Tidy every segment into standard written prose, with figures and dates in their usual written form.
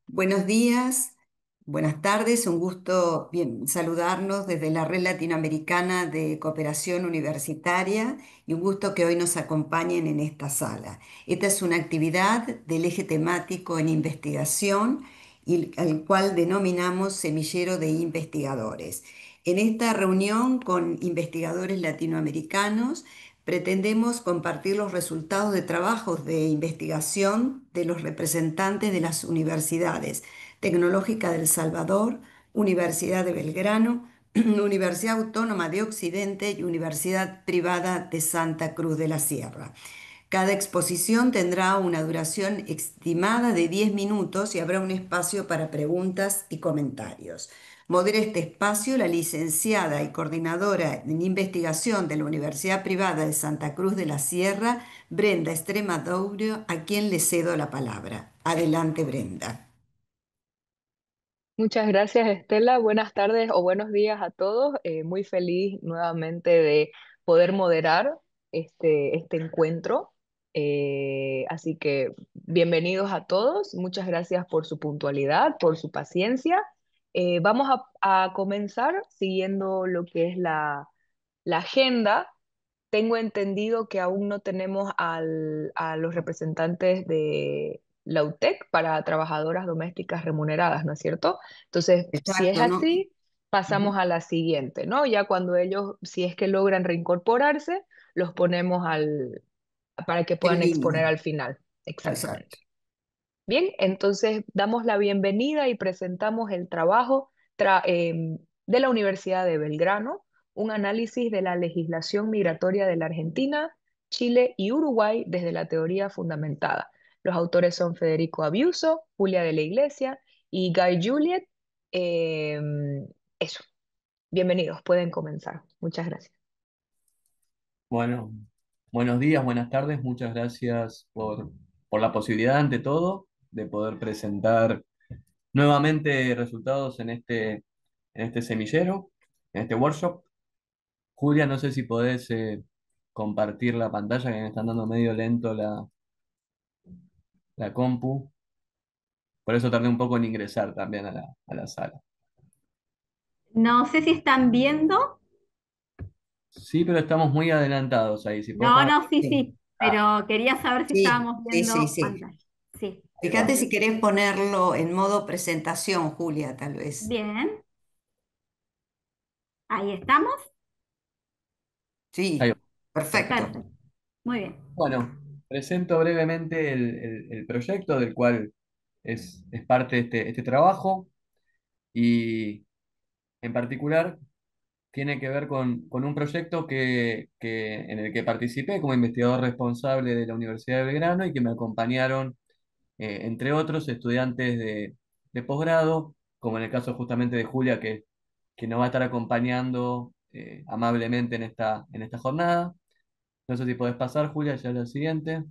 Buenos días, buenas tardes, un gusto saludarnos desde la Red Latinoamericana de Cooperación Universitaria y un gusto que hoy nos acompañen en esta sala. Esta es una actividad del eje temático en investigación y al cual denominamos Semillero de Investigadores. En esta reunión con investigadores latinoamericanos, pretendemos compartir los resultados de trabajos de investigación de los representantes de las universidades Tecnológica de El Salvador, Universidad de Belgrano, Universidad Autónoma de Occidente y Universidad Privada de Santa Cruz de la Sierra. Cada exposición tendrá una duración estimada de 10 minutos y habrá un espacio para preguntas y comentarios. Modera este espacio la licenciada y coordinadora en investigación de la Universidad Privada de Santa Cruz de la Sierra, Brenda Extremadura, a quien le cedo la palabra. Adelante, Brenda. Muchas gracias, Estela. Buenas tardes o buenos días a todos. Muy feliz nuevamente de poder moderar este encuentro. Así que bienvenidos a todos. Muchas gracias por su puntualidad, por su paciencia. Vamos a comenzar siguiendo lo que es la agenda. Tengo entendido que aún no tenemos a los representantes de la UTEC para trabajadoras domésticas remuneradas, ¿no es cierto? Entonces, si es Exacto, ¿no? así, pasamos Ujú. a la siguiente, ¿no? Ya cuando ellos, si es que logran reincorporarse, los ponemos para que En puedan línea. exponer al final. Exacto. Exactamente. Bien, entonces damos la bienvenida y presentamos el trabajo de la Universidad de Belgrano, un análisis de la legislación migratoria de la Argentina, Chile y Uruguay desde la teoría fundamentada. Los autores son Federico Abiuso, Julia de la Iglesia y Guy Juliet. Eh, Eso, bienvenidos, pueden comenzar. Muchas gracias. Bueno, buenos días, buenas tardes. Muchas gracias por la posibilidad, ante todo, de poder presentar nuevamente resultados en este semillero, en este workshop. Julia, no sé si podés compartir la pantalla, que me están dando medio lento la compu. Por eso tardé un poco en ingresar también a la sala. No sé si están viendo. Sí, pero estamos muy adelantados ahí. Si podés No, poner... no, sí, Sí, sí, pero quería saber si sí, estábamos sí, sí, viendo sí. pantalla. Sí, Ahí va. Fíjate si querés ponerlo en modo presentación, Julia, tal vez. bien, ahí estamos. Ahí Sí, va. Perfecto. perfecto. Perfecto, muy bien. Bueno, presento brevemente el proyecto del cual es parte de este trabajo y en particular tiene que ver con un proyecto en el que participé como investigador responsable de la Universidad de Belgrano y que me acompañaron, entre otros, estudiantes de posgrado, como en el caso justamente de Julia, que nos va a estar acompañando amablemente en esta jornada. No sé si podés pasar, Julia, ya a la siguiente.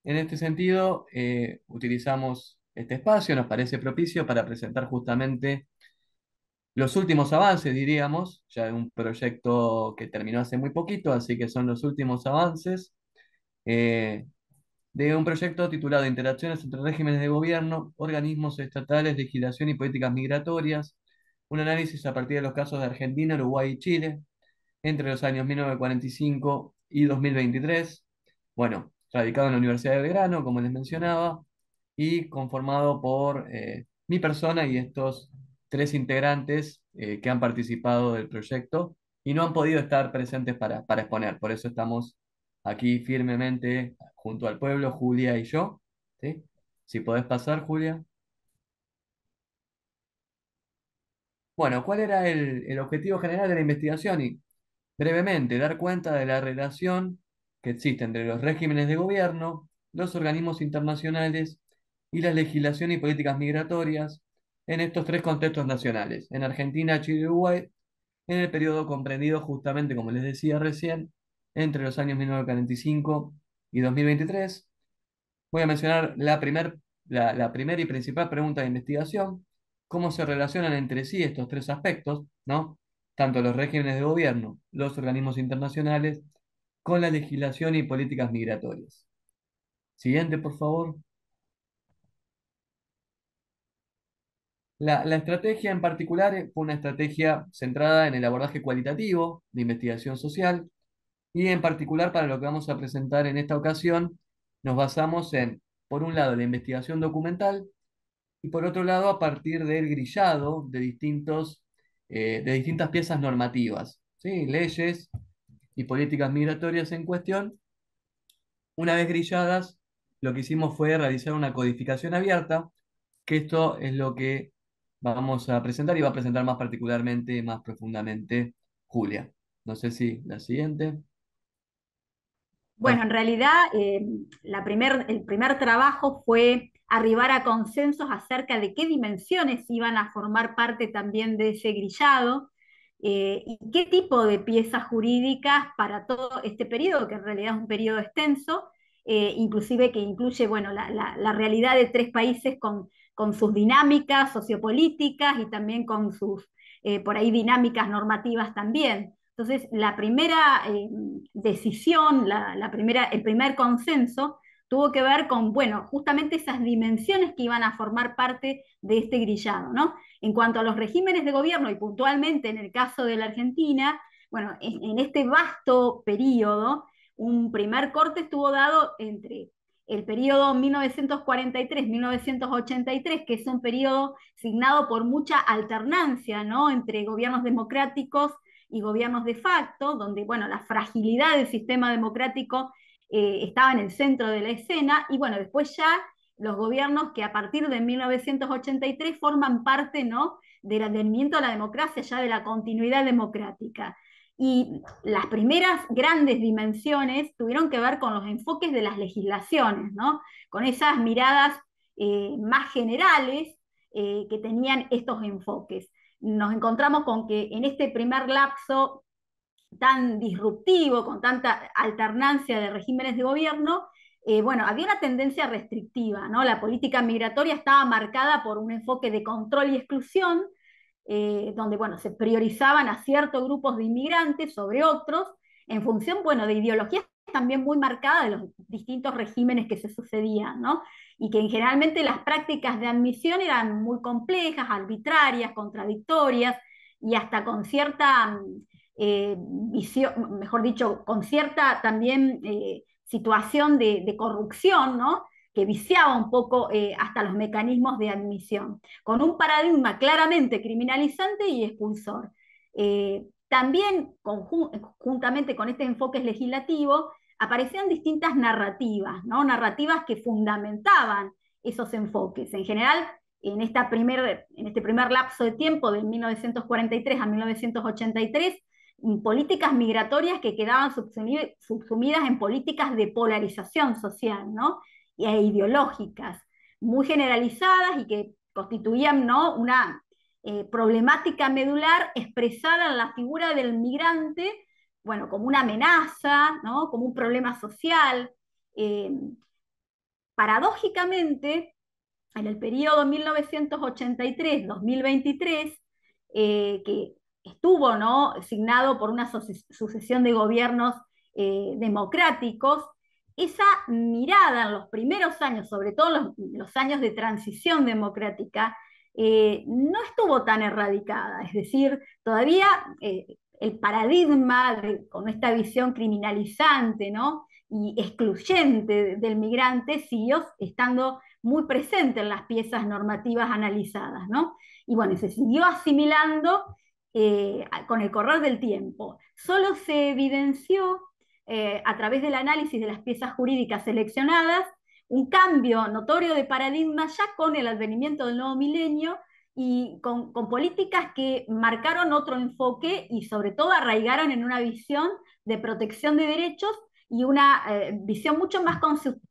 En este sentido, utilizamos este espacio, nos parece propicio para presentar justamente los últimos avances, diríamos, ya de un proyecto que terminó hace muy poquito, así que son los últimos avances eh, de un proyecto titulado Interacciones entre regímenes de gobierno, organismos estatales, legislación y políticas migratorias, un análisis a partir de los casos de Argentina, Uruguay y Chile, entre los años 1945 y 2023. Bueno, radicado en la Universidad de Belgrano, como les mencionaba, y conformado por mi persona y estos tres integrantes que han participado del proyecto y no han podido estar presentes para exponer. Por eso estamos aquí firmemente junto al pueblo, Julia y yo. ¿Sí? Si podés pasar, Julia. Bueno, ¿cuál era el objetivo general de la investigación? Y brevemente, dar cuenta de la relación que existe entre los regímenes de gobierno, los organismos internacionales y la legislación y políticas migratorias en estos tres contextos nacionales, en Argentina, Chile y Uruguay, en el periodo comprendido justamente, como les decía recién, entre los años 1945 y 2023. Voy a mencionar la primera y principal pregunta de investigación: ¿cómo se relacionan entre sí estos tres aspectos, ¿no? Tanto los regímenes de gobierno, los organismos internacionales, con la legislación y políticas migratorias. Siguiente, por favor. La estrategia en particular fue una estrategia centrada en el abordaje cualitativo de investigación social y en particular para lo que vamos a presentar en esta ocasión nos basamos en, por un lado, la investigación documental y por otro lado, a partir del grillado de distintas piezas normativas, ¿sí? Leyes y políticas migratorias en cuestión. Una vez grilladas, lo que hicimos fue realizar una codificación abierta, que esto es lo que vamos a presentar y va a presentar más particularmente, más profundamente, Julia. No sé si la siguiente. Bueno, en realidad el primer trabajo fue arribar a consensos acerca de qué dimensiones iban a formar parte también de ese grillado y qué tipo de piezas jurídicas para todo este periodo, que en realidad es un periodo extenso, inclusive que incluye bueno, la realidad de tres países con sus dinámicas sociopolíticas y también con sus, por ahí, dinámicas normativas también. Entonces, la primera decisión, el primer consenso, tuvo que ver con, bueno, justamente esas dimensiones que iban a formar parte de este grillado, ¿no? En cuanto a los regímenes de gobierno, y puntualmente en el caso de la Argentina, bueno, en este vasto periodo, un primer corte estuvo dado entre el periodo 1943-1983, que es un periodo signado por mucha alternancia, ¿no? Entre gobiernos democráticos y gobiernos de facto, donde bueno, la fragilidad del sistema democrático estaba en el centro de la escena, y bueno, después ya los gobiernos que a partir de 1983 forman parte, ¿no?, del advenimiento a la democracia, ya de la continuidad democrática. Y las primeras grandes dimensiones tuvieron que ver con los enfoques de las legislaciones, ¿no?, con esas miradas más generales que tenían estos enfoques. Nos encontramos con que en este primer lapso tan disruptivo, con tanta alternancia de regímenes de gobierno, bueno, había una tendencia restrictiva, ¿no? La política migratoria estaba marcada por un enfoque de control y exclusión, donde, bueno, se priorizaban a ciertos grupos de inmigrantes sobre otros, en función, bueno, de ideologías también muy marcadas de los distintos regímenes que se sucedían, ¿no? Y que generalmente las prácticas de admisión eran muy complejas, arbitrarias, contradictorias, y hasta con cierta visión, mejor dicho, con cierta también situación de corrupción, ¿no?, que viciaba un poco hasta los mecanismos de admisión, con un paradigma claramente criminalizante y expulsor. También, juntamente con este enfoque legislativo, aparecían distintas narrativas, ¿no?, narrativas que fundamentaban esos enfoques. En general, en este primer lapso de tiempo, de 1943 a 1983, políticas migratorias que quedaban subsumidas en políticas de polarización social, ¿no?, e ideológicas, muy generalizadas y que constituían, ¿no?, una problemática medular expresada en la figura del migrante, bueno, como una amenaza, ¿no?, como un problema social. Eh, Paradójicamente, en el periodo 1983-2023, que estuvo, ¿no?, signado por una sucesión de gobiernos democráticos, esa mirada en los primeros años, sobre todo los años de transición democrática, no estuvo tan erradicada. Es decir, todavía el paradigma con esta visión criminalizante, ¿no?, y excluyente del migrante siguió estando muy presente en las piezas normativas analizadas, ¿no? Y bueno, se siguió asimilando con el correr del tiempo. Solo se evidenció a través del análisis de las piezas jurídicas seleccionadas un cambio notorio de paradigma ya con el advenimiento del nuevo milenio y con políticas que marcaron otro enfoque y sobre todo arraigaron en una visión de protección de derechos y una visión mucho más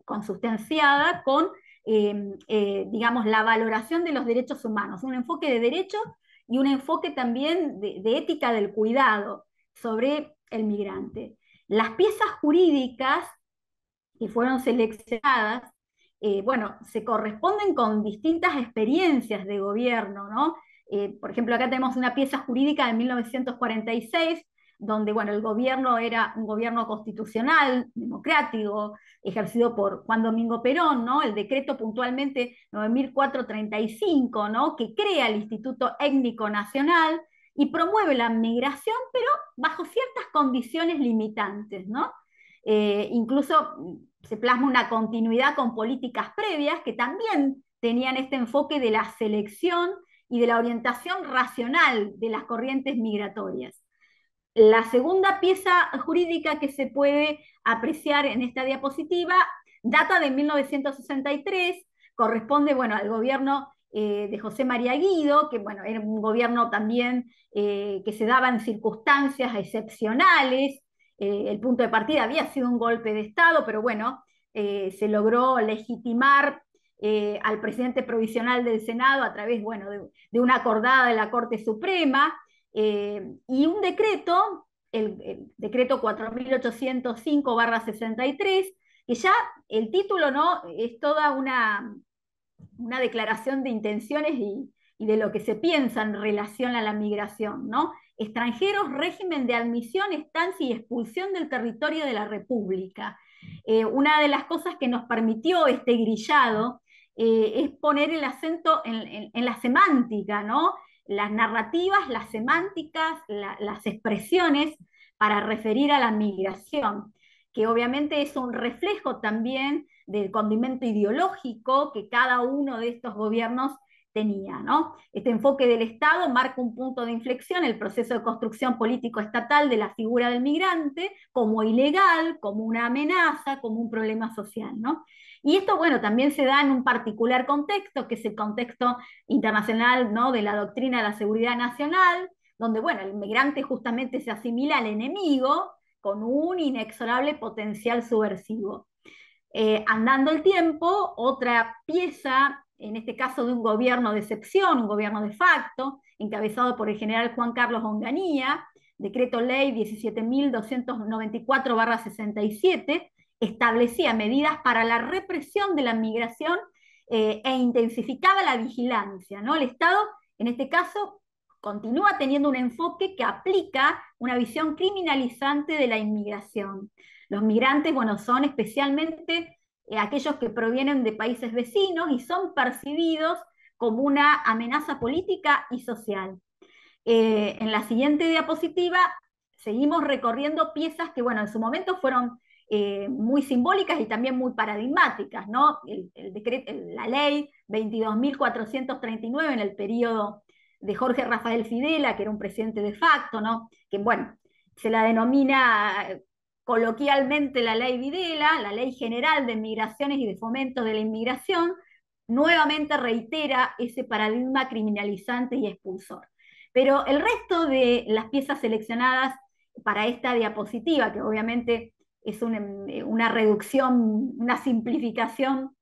consustanciada con, digamos, la valoración de los derechos humanos, un enfoque de derechos y un enfoque también de ética del cuidado sobre el migrante. Las piezas jurídicas que fueron seleccionadas, bueno, se corresponden con distintas experiencias de gobierno, ¿no? Por ejemplo, acá tenemos una pieza jurídica de 1946, donde bueno, el gobierno era un gobierno constitucional, democrático, ejercido por Juan Domingo Perón, ¿no? El decreto puntualmente 9435, ¿no? Que crea el Instituto Étnico Nacional y promueve la migración, pero bajo ciertas condiciones limitantes, ¿no? Incluso se plasma una continuidad con políticas previas que también tenían este enfoque de la selección y de la orientación racional de las corrientes migratorias. La segunda pieza jurídica que se puede apreciar en esta diapositiva data de 1963, corresponde bueno, al gobierno de José María Guido, que bueno, era un gobierno también que se daba en circunstancias excepcionales. El punto de partida había sido un golpe de Estado, pero bueno, se logró legitimar al presidente provisional del Senado a través bueno, de una acordada de la Corte Suprema, y un decreto, el decreto 4805/63, que ya el título no es toda una declaración de intenciones y de lo que se piensa en relación a la migración, ¿no? Extranjeros, régimen de admisión, estancia y expulsión del territorio de la República. Una de las cosas que nos permitió este grillado es poner el acento en la semántica, ¿no? Las narrativas, las semánticas, las expresiones para referir a la migración, que obviamente es un reflejo también del condimento ideológico que cada uno de estos gobiernos tenía, ¿no? Este enfoque del Estado marca un punto de inflexión, el proceso de construcción político-estatal de la figura del migrante como ilegal, como una amenaza, como un problema social, ¿no? Y esto, bueno, también se da en un particular contexto, que es el contexto internacional, ¿no? De la doctrina de la seguridad nacional, donde, bueno, el migrante justamente se asimila al enemigo con un inexorable potencial subversivo. Andando el tiempo, otra pieza, en este caso de un gobierno de excepción, un gobierno de facto, encabezado por el general Juan Carlos Onganía, decreto ley 17.294/67, establecía medidas para la represión de la migración e intensificaba la vigilancia, ¿no? El Estado, en este caso, continúa teniendo un enfoque que aplica una visión criminalizante de la inmigración. Los migrantes, bueno, son especialmente aquellos que provienen de países vecinos y son percibidos como una amenaza política y social. En la siguiente diapositiva seguimos recorriendo piezas que, bueno, en su momento fueron muy simbólicas y también muy paradigmáticas, ¿no? La ley 22.439 en el periodo de Jorge Rafael Videla, que era un presidente de facto, ¿no? Que, bueno, se la denomina coloquialmente la ley Videla, la ley general de migraciones y de fomento de la inmigración, nuevamente reitera ese paradigma criminalizante y expulsor. Pero el resto de las piezas seleccionadas para esta diapositiva, que obviamente es una reducción, una simplificación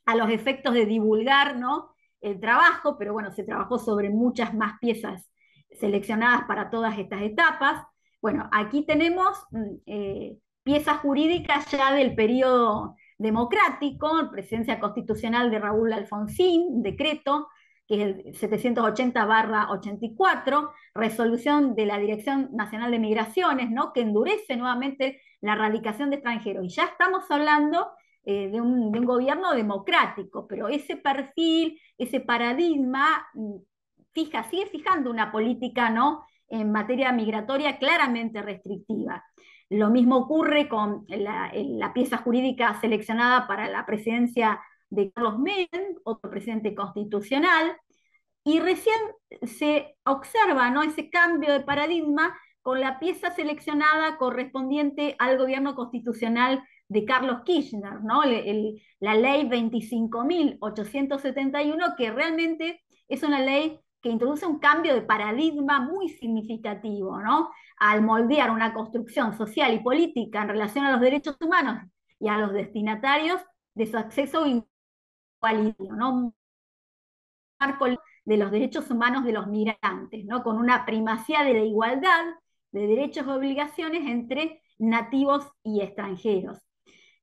a los efectos de divulgar, ¿no? El trabajo, pero bueno, se trabajó sobre muchas más piezas seleccionadas para todas estas etapas. Bueno, aquí tenemos piezas jurídicas ya del periodo democrático, presidencia constitucional de Raúl Alfonsín, decreto, que es el 780/84, resolución de la Dirección Nacional de Migraciones, ¿no? Que endurece nuevamente la erradicación de extranjeros. Y ya estamos hablando de un gobierno democrático, pero ese perfil, ese paradigma, sigue fijando una política, ¿no? En materia migratoria claramente restrictiva. Lo mismo ocurre con la pieza jurídica seleccionada para la presidencia de Carlos Menem, otro presidente constitucional, y recién se observa, ¿no? Ese cambio de paradigma con la pieza seleccionada correspondiente al gobierno constitucional de Carlos Kirchner, ¿no? La ley 25.871, que realmente es una ley que introduce un cambio de paradigma muy significativo, ¿no? Al moldear una construcción social y política en relación a los derechos humanos y a los destinatarios de su acceso igualitario, ¿no? Un marco de los derechos humanos de los migrantes, ¿no? Con una primacía de la igualdad de derechos y obligaciones entre nativos y extranjeros.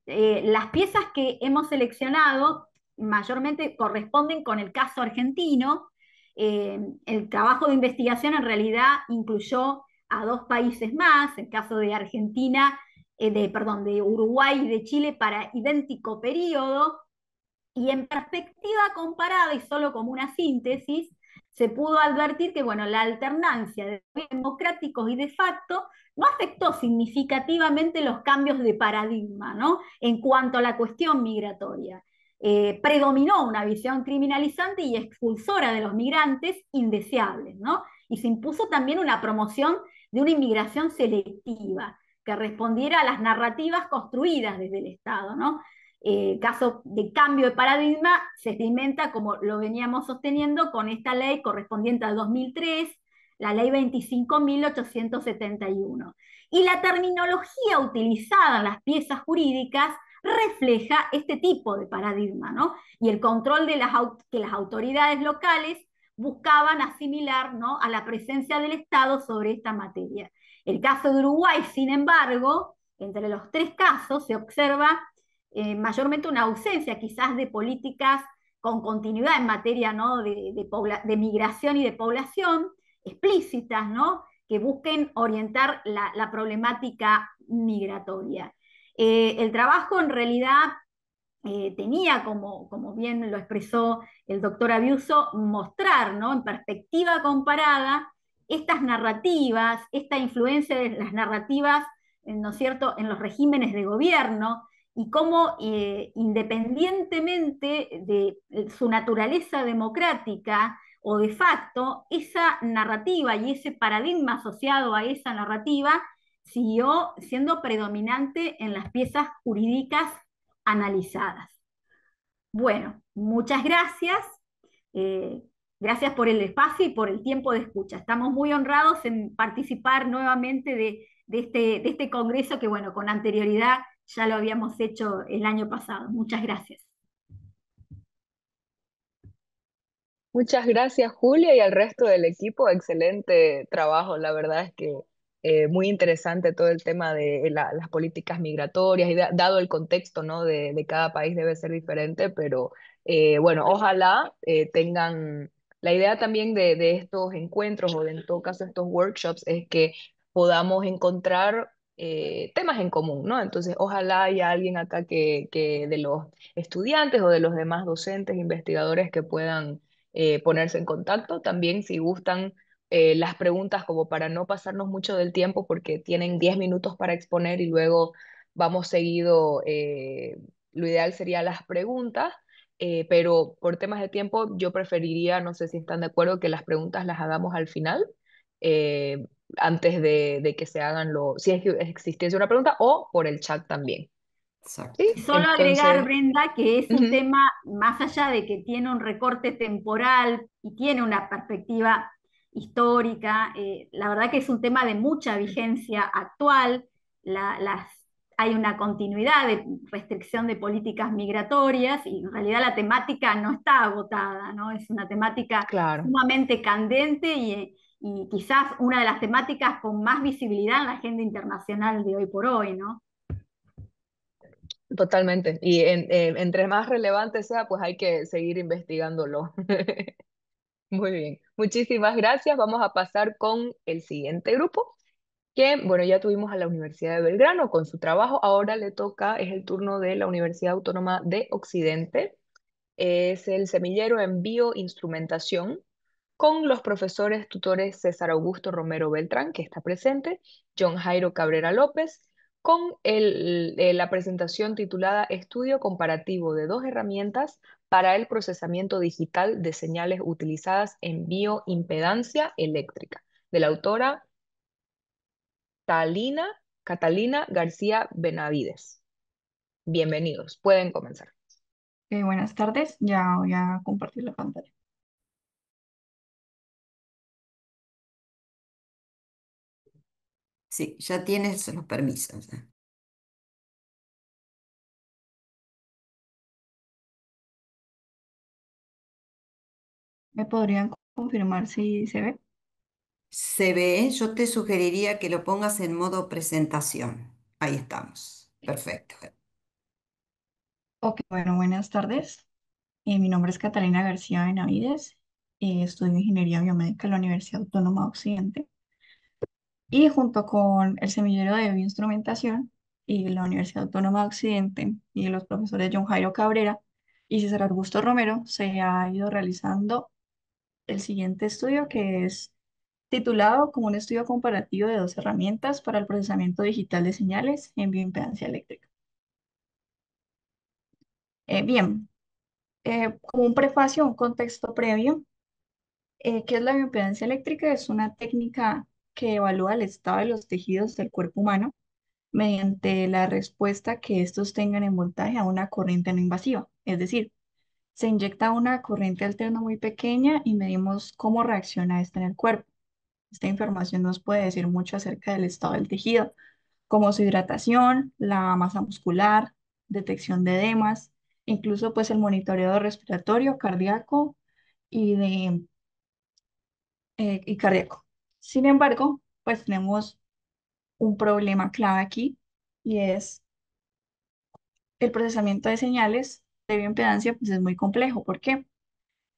Las piezas que hemos seleccionado mayormente corresponden con el caso argentino. El trabajo de investigación en realidad incluyó a dos países más, el caso de Argentina, de Uruguay y de Chile para idéntico periodo, y en perspectiva comparada y solo como una síntesis, se pudo advertir que bueno, la alternancia de democráticos y de facto no afectó significativamente los cambios de paradigma, ¿no? En cuanto a la cuestión migratoria. Predominó una visión criminalizante y expulsora de los migrantes indeseables, ¿no? Y se impuso también una promoción de una inmigración selectiva que respondiera a las narrativas construidas desde el Estado, ¿no? Caso de cambio de paradigma se experimenta, como lo veníamos sosteniendo, con esta ley correspondiente al 2003, la ley 25.871. Y la terminología utilizada en las piezas jurídicas refleja este tipo de paradigma, ¿no? Y el control de que las autoridades locales buscaban asimilar, ¿no?, a la presencia del Estado sobre esta materia. El caso de Uruguay, sin embargo, entre los tres casos se observa mayormente una ausencia quizás de políticas con continuidad en materia, ¿no?, de migración y de población, explícitas, ¿no?, que busquen orientar la problemática migratoria. El trabajo en realidad tenía, como bien lo expresó el doctor Abiuso, mostrar, ¿no?, en perspectiva comparada estas narrativas, esta influencia de las narrativas, ¿no es cierto?, en los regímenes de gobierno, y cómo independientemente de su naturaleza democrática o de facto, esa narrativa y ese paradigma asociado a esa narrativa siguió siendo predominante en las piezas jurídicas analizadas. Bueno, muchas gracias. Eh, Gracias por el espacio y por el tiempo de escucha. Estamos muy honrados en participar nuevamente de este congreso que, bueno, con anterioridad ya lo habíamos hecho el año pasado. Muchas gracias. Muchas gracias, Julia, y al resto del equipo. Excelente trabajo. La verdad es que muy interesante todo el tema de las políticas migratorias y dado el contexto, ¿no?, de cada país debe ser diferente, pero bueno, ojalá tengan la idea también de estos encuentros o de en todo caso estos workshops es que podamos encontrar temas en común, ¿no? Entonces, ojalá haya alguien acá que de los estudiantes o de los demás docentes, investigadores que puedan ponerse en contacto. También si gustan las preguntas como para no pasarnos mucho del tiempo porque tienen 10 minutos para exponer y luego vamos seguido, lo ideal sería las preguntas, pero por temas de tiempo yo preferiría, no sé si están de acuerdo, que las preguntas las hagamos al final. eh, Antes de que se hagan si es que existiese una pregunta o por el chat también. Exacto. ¿Sí? Solo agregar, Entonces, Brenda, que es un ujú, tema, más allá de que tiene un recorte temporal y tiene una perspectiva histórica, la verdad que es un tema de mucha vigencia actual. Hay una continuidad de restricción de políticas migratorias y en realidad la temática no está agotada, ¿no? Es una temática claro. sumamente candente y quizás una de las temáticas con más visibilidad en la agenda internacional de hoy por hoy, ¿no? Totalmente. Y entre más relevante sea, pues hay que seguir investigándolo. Muy bien. Muchísimas gracias. Vamos a pasar con el siguiente grupo, que, bueno, ya tuvimos a la Universidad de Belgrano con su trabajo. Ahora le toca, es el turno de la Universidad Autónoma de Occidente. Es el semillero en bioinstrumentación con los profesores tutores César Augusto Romero Beltrán, que está presente, John Jairo Cabrera López, con la presentación titulada Estudio comparativo de dos herramientas para el procesamiento digital de señales utilizadas en bioimpedancia eléctrica, de la autora Catalina García Benavides. Bienvenidos, pueden comenzar. Buenas tardes, ya voy a compartir la pantalla. Sí, ya tienes los permisos. ¿Me podrían confirmar si se ve? Se ve, yo te sugeriría que lo pongas en modo presentación. Ahí estamos. Perfecto. Ok, bueno, buenas tardes. Mi nombre es Catalina García Benavides. Estudio Ingeniería Biomédica en la Universidad Autónoma de Occidente. Y junto con el Semillero de Bioinstrumentación y la Universidad Autónoma de Occidente y los profesores John Jairo Cabrera y César Augusto Romero, se ha ido realizando el siguiente estudio, que es titulado como un estudio comparativo de dos herramientas para el procesamiento digital de señales en bioimpedancia eléctrica. Bien, como un prefacio, un contexto previo, ¿qué es la bioimpedancia eléctrica? Es una técnica que evalúa el estado de los tejidos del cuerpo humano mediante la respuesta que estos tengan en voltaje a una corriente no invasiva. Es decir, se inyecta una corriente alterna muy pequeña y medimos cómo reacciona esta en el cuerpo. Esta información nos puede decir mucho acerca del estado del tejido, como su hidratación, la masa muscular, detección de edemas, incluso pues el monitoreo respiratorio, cardíaco y, y cardíaco. Sin embargo, pues tenemos un problema clave aquí y es el procesamiento de señales de bioimpedancia pues es muy complejo. ¿Por qué?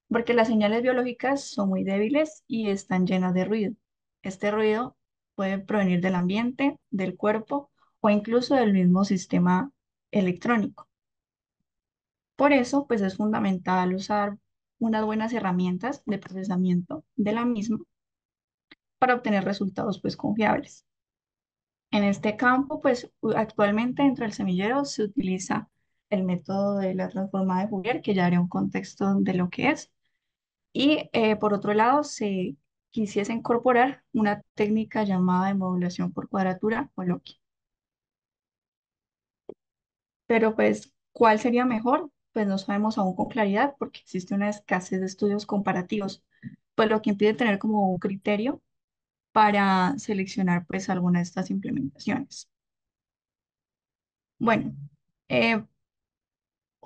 Porque las señales biológicas son muy débiles y están llenas de ruido. Este ruido puede provenir del ambiente, del cuerpo o incluso del mismo sistema electrónico. Por eso, pues es fundamental usar unas buenas herramientas de procesamiento de la misma para obtener resultados pues confiables. En este campo, pues actualmente dentro del semillero se utiliza el método de la transformada de Fourier, que ya haré un contexto de lo que es. Y por otro lado, se quisiese incorporar una técnica llamada de modulación por cuadratura o Loki. Pero pues, ¿cuál sería mejor? Pues no sabemos aún con claridad porque existe una escasez de estudios comparativos, pues lo que impide tener como un criterio para seleccionar pues alguna de estas implementaciones. Bueno, eh,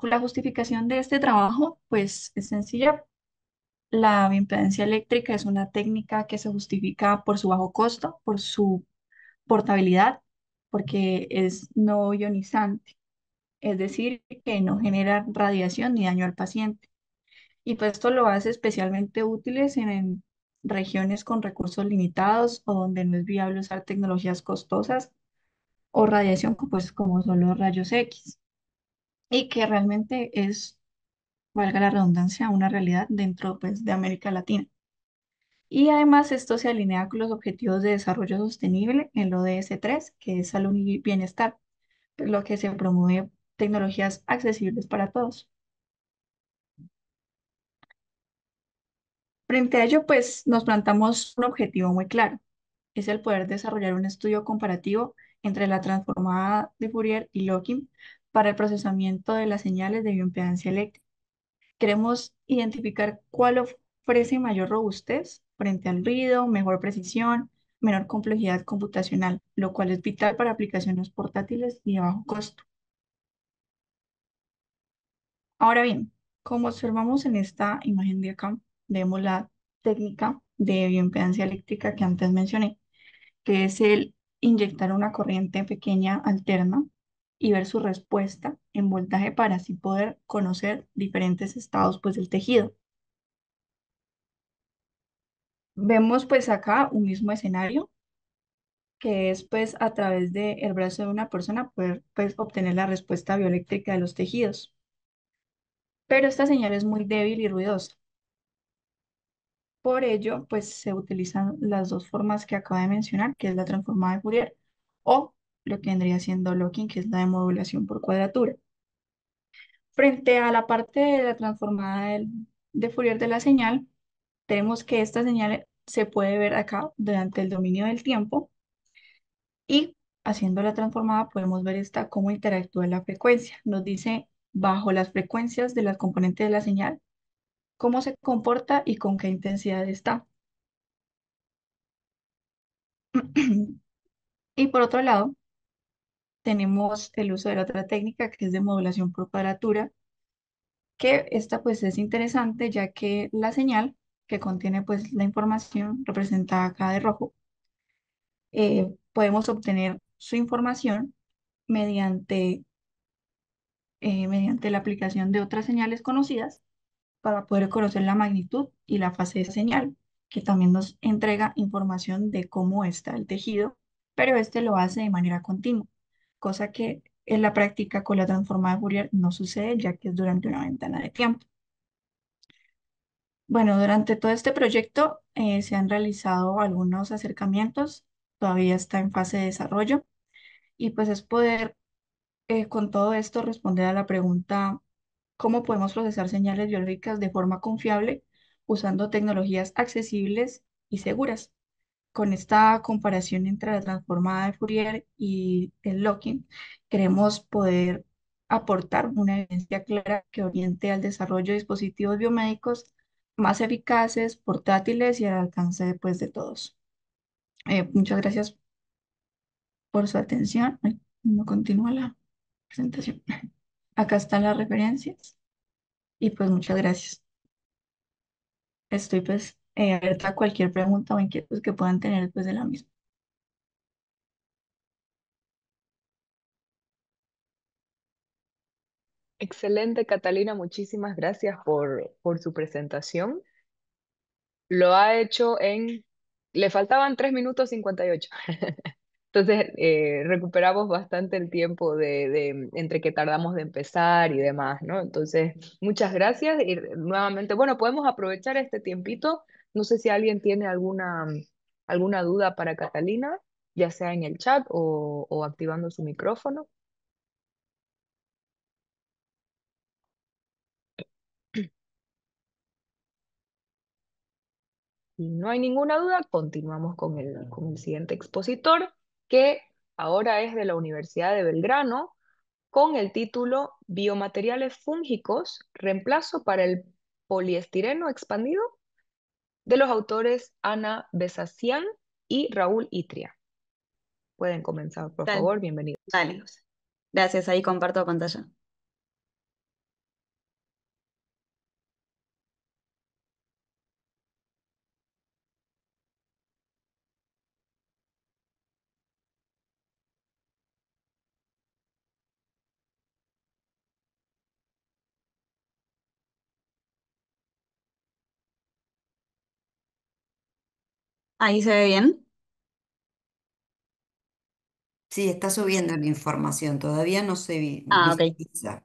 la justificación de este trabajo pues es sencilla. La bioimpedancia eléctrica es una técnica que se justifica por su bajo costo, por su portabilidad, porque es no ionizante, es decir, que no genera radiación ni daño al paciente. Y pues esto lo hace especialmente útiles en regiones con recursos limitados o donde no es viable usar tecnologías costosas o radiación pues, como son los rayos X, y que realmente es, valga la redundancia, una realidad dentro pues, de América Latina. Y además esto se alinea con los Objetivos de Desarrollo Sostenible, el ODS 3, que es salud y bienestar, por lo que se promueve tecnologías accesibles para todos. Frente a ello, pues nos plantamos un objetivo muy claro, es el poder desarrollar un estudio comparativo entre la transformada de Fourier y Loki para el procesamiento de las señales de bioimpedancia eléctrica. Queremos identificar cuál ofrece mayor robustez frente al ruido, mejor precisión, menor complejidad computacional, lo cual es vital para aplicaciones portátiles y de bajo costo. Ahora bien, como observamos en esta imagen de acá, vemos la técnica de bioimpedancia eléctrica que antes mencioné, que es el inyectar una corriente pequeña alterna y ver su respuesta en voltaje para así poder conocer diferentes estados pues, del tejido. Vemos pues acá un mismo escenario que es pues a través del brazo de una persona poder pues obtener la respuesta bioeléctrica de los tejidos. Pero esta señal es muy débil y ruidosa. Por ello pues se utilizan las dos formas que acabo de mencionar, que es la transformada de Fourier o lo que vendría siendo locking, que es la de modulación por cuadratura. Frente a la parte de la transformada de Fourier de la señal, tenemos que esta señal se puede ver acá durante el dominio del tiempo y haciendo la transformada podemos ver esta cómo interactúa la frecuencia. Nos dice bajo las frecuencias de las componentes de la señal, cómo se comporta y con qué intensidad está. Y por otro lado, tenemos el uso de la otra técnica que es de modulación por cuadratura, que esta pues es interesante ya que la señal que contiene pues la información representada acá de rojo, podemos obtener su información mediante, mediante la aplicación de otras señales conocidas para poder conocer la magnitud y la fase de señal. que también nos entrega información de cómo está el tejido, pero este lo hace de manera continua, cosa que en la práctica con la transformada de Fourier no sucede, ya que es durante una ventana de tiempo. Bueno, durante todo este proyecto se han realizado algunos acercamientos, todavía está en fase de desarrollo, y pues es poder con todo esto responder a la pregunta, ¿cómo podemos procesar señales biológicas de forma confiable usando tecnologías accesibles y seguras? Con esta comparación entre la transformada de Fourier y el locking, queremos poder aportar una evidencia clara que oriente al desarrollo de dispositivos biomédicos más eficaces, portátiles y al alcance pues, de todos. Muchas gracias por su atención. Ay, no continúa la presentación. Acá están las referencias y pues muchas gracias. Estoy pues abierta a cualquier pregunta o inquietud que puedan tener después de la misma. Excelente, Catalina, muchísimas gracias por su presentación. Lo ha hecho en... Le faltaban 3 minutos 58. Entonces, recuperamos bastante el tiempo entre que tardamos de empezar y demás, ¿no? Entonces, muchas gracias y nuevamente, bueno, podemos aprovechar este tiempito. No sé si alguien tiene alguna duda para Catalina, ya sea en el chat o activando su micrófono. Si no hay ninguna duda, continuamos con el siguiente expositor, que ahora es de la Universidad de Belgrano, con el título Biomateriales fúngicos, reemplazo para el poliestireno expandido, de los autores Ana Besacián y Raúl Itria. Pueden comenzar, por Dale, favor, bienvenidos. dale. Gracias, ahí comparto pantalla. Ahí se ve bien. Sí, está subiendo la información, todavía no se Ah, ok. visualiza.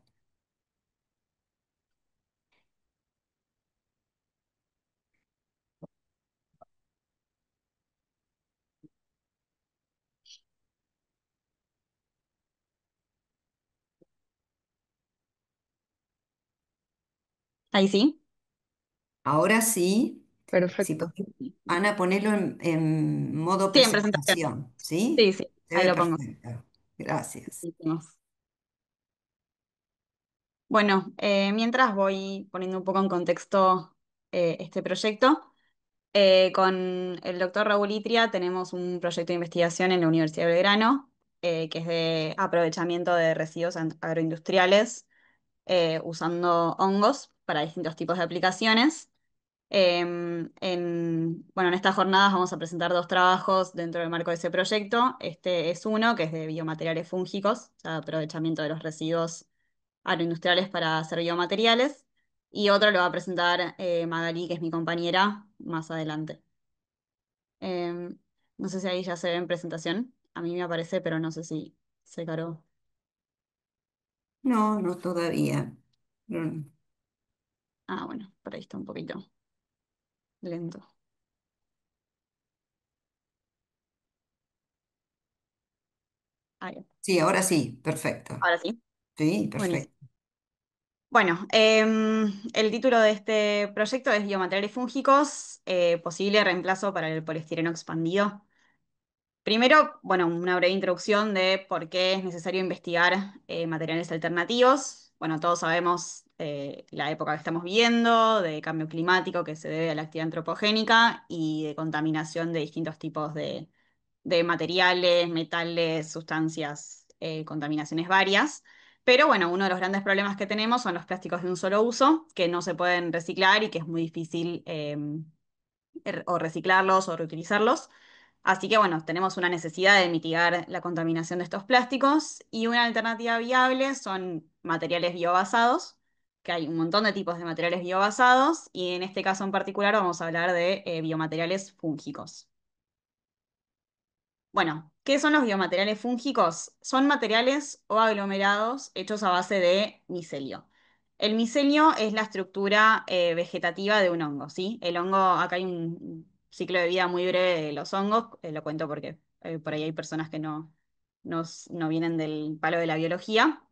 Ahí sí. Ahora sí, si Perfecto. podés, Ana, ponelo en modo Sí, en presentación. presentación, ¿sí? Sí, sí, Se ahí ve lo pongo. perfecto. Gracias. Hicimos. Bueno, mientras voy poniendo un poco en contexto este proyecto, con el doctor Raúl Itria tenemos un proyecto de investigación en la Universidad de Belgrano, que es de aprovechamiento de residuos agroindustriales usando hongos para distintos tipos de aplicaciones. Bueno, en estas jornadas vamos a presentar dos trabajos dentro del marco de ese proyecto. Este es uno que es de biomateriales fúngicos, o sea, aprovechamiento de los residuos agroindustriales para hacer biomateriales. Y otro lo va a presentar Magalí, que es mi compañera, más adelante. Em, no sé si ahí ya se ve en presentación. A mí me aparece, pero no sé si se cargó. No, no todavía. Mm. Ah, bueno, por ahí está un poquito lento. Ahí, Sí, ahora sí, perfecto. ahora sí. Sí, Buenísimo. perfecto. Bueno, el título de este proyecto es Biomateriales fúngicos, posible reemplazo para el poliestireno expandido. Primero, bueno, una breve introducción de por qué es necesario investigar materiales alternativos. Bueno, todos sabemos la época que estamos viviendo, de cambio climático que se debe a la actividad antropogénica y de contaminación de distintos tipos de materiales, metales, sustancias, contaminaciones varias. Pero bueno, uno de los grandes problemas que tenemos son los plásticos de un solo uso, que no se pueden reciclar y que es muy difícil o reciclarlos o reutilizarlos. Así que bueno, tenemos una necesidad de mitigar la contaminación de estos plásticos y una alternativa viable son materiales biobasados, que hay un montón de tipos de materiales biobasados y en este caso en particular vamos a hablar de biomateriales fúngicos. Bueno, ¿qué son los biomateriales fúngicos? Son materiales o aglomerados hechos a base de micelio. El micelio es la estructura vegetativa de un hongo, ¿sí? El hongo, acá hay un ciclo de vida muy breve de los hongos, lo cuento porque por ahí hay personas que no vienen del palo de la biología.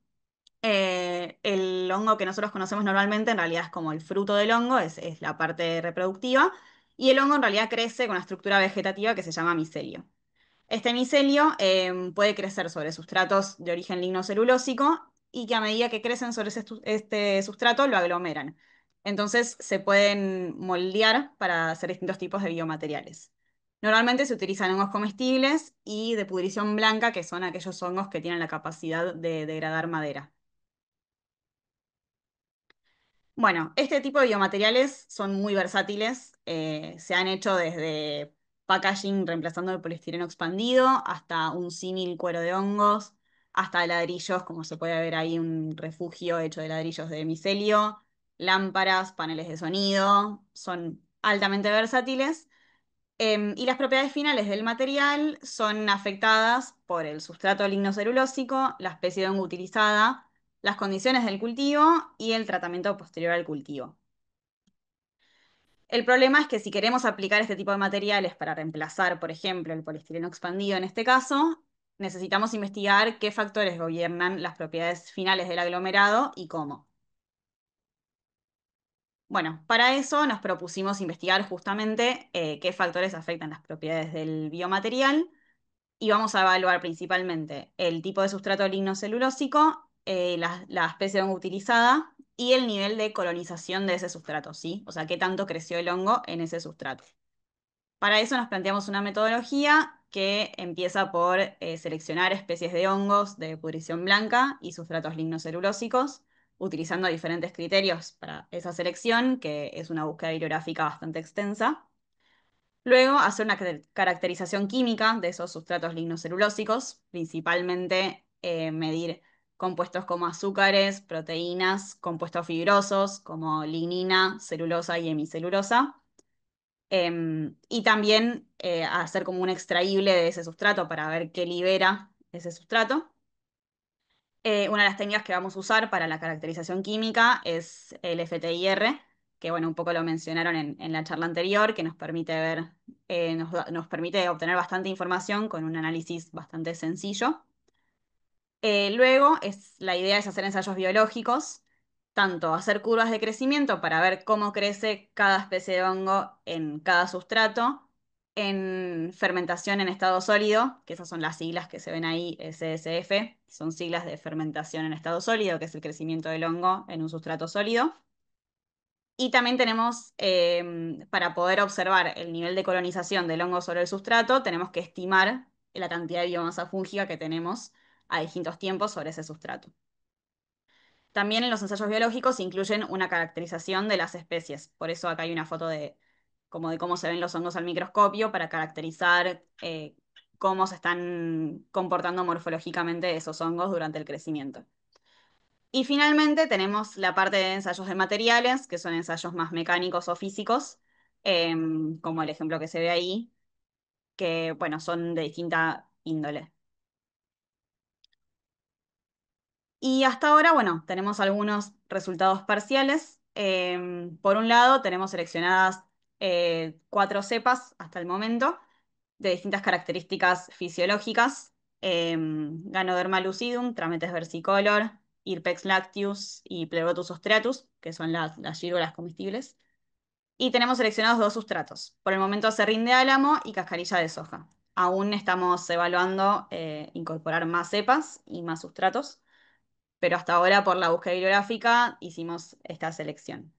El hongo que nosotros conocemos normalmente en realidad es como el fruto del hongo, es la parte reproductiva, y el hongo en realidad crece con una estructura vegetativa que se llama micelio. Este micelio puede crecer sobre sustratos de origen lignocelulósico y que a medida que crecen sobre este sustrato lo aglomeran. Entonces se pueden moldear para hacer distintos tipos de biomateriales. Normalmente se utilizan hongos comestibles y de pudrición blanca, que son aquellos hongos que tienen la capacidad de degradar madera. Bueno, este tipo de biomateriales son muy versátiles. Se han hecho desde packaging reemplazando el poliestireno expandido, hasta un símil cuero de hongos, hasta ladrillos, como se puede ver ahí, un refugio hecho de ladrillos de micelio, lámparas, paneles de sonido. Son altamente versátiles. Y las propiedades finales del material son afectadas por el sustrato lignocelulósico, la especie de hongo utilizada, las condiciones del cultivo y el tratamiento posterior al cultivo. El problema es que si queremos aplicar este tipo de materiales para reemplazar, por ejemplo, el poliestireno expandido en este caso, necesitamos investigar qué factores gobiernan las propiedades finales del aglomerado y cómo. Bueno, para eso nos propusimos investigar justamente qué factores afectan las propiedades del biomaterial y vamos a evaluar principalmente el tipo de sustrato lignocelulósico, la especie de hongo utilizada y el nivel de colonización de ese sustrato, ¿sí? O sea, qué tanto creció el hongo en ese sustrato. Para eso nos planteamos una metodología que empieza por seleccionar especies de hongos de pudrición blanca y sustratos lignocelulósicos, utilizando diferentes criterios para esa selección, que es una búsqueda bibliográfica bastante extensa. Luego, hacer una caracterización química de esos sustratos lignocelulósicos, principalmente medir compuestos como azúcares, proteínas, compuestos fibrosos como lignina, celulosa y hemicelulosa. Y también hacer como un extraíble de ese sustrato para ver qué libera ese sustrato. Una de las técnicas que vamos a usar para la caracterización química es el FTIR, que bueno, un poco lo mencionaron en la charla anterior, que nos permite ver, nos permite obtener bastante información con un análisis bastante sencillo. Luego, la idea es hacer ensayos biológicos, tanto hacer curvas de crecimiento para ver cómo crece cada especie de hongo en cada sustrato, en fermentación en estado sólido, que esas son las siglas que se ven ahí, SSF, son siglas de fermentación en estado sólido, que es el crecimiento del hongo en un sustrato sólido. Y también tenemos, para poder observar el nivel de colonización del hongo sobre el sustrato, tenemos que estimar la cantidad de biomasa fúngica que tenemos a distintos tiempos sobre ese sustrato. También en los ensayos biológicos incluyen una caracterización de las especies. Por eso acá hay una foto como de cómo se ven los hongos al microscopio para caracterizar cómo se están comportando morfológicamente esos hongos durante el crecimiento. Y finalmente tenemos la parte de ensayos de materiales, que son ensayos más mecánicos o físicos, como el ejemplo que se ve ahí, que bueno, son de distinta índole. Y hasta ahora, bueno, tenemos algunos resultados parciales. Por un lado, tenemos seleccionadas 4 cepas hasta el momento, de distintas características fisiológicas. Ganoderma lucidum, Trametes versicolor, Irpex lacteus y Pleurotus ostratus, que son las gírgolas comestibles. Y tenemos seleccionados 2 sustratos. Por el momento serrín de álamo y cascarilla de soja. Aún estamos evaluando incorporar más cepas y más sustratos, pero hasta ahora por la búsqueda bibliográfica hicimos esta selección.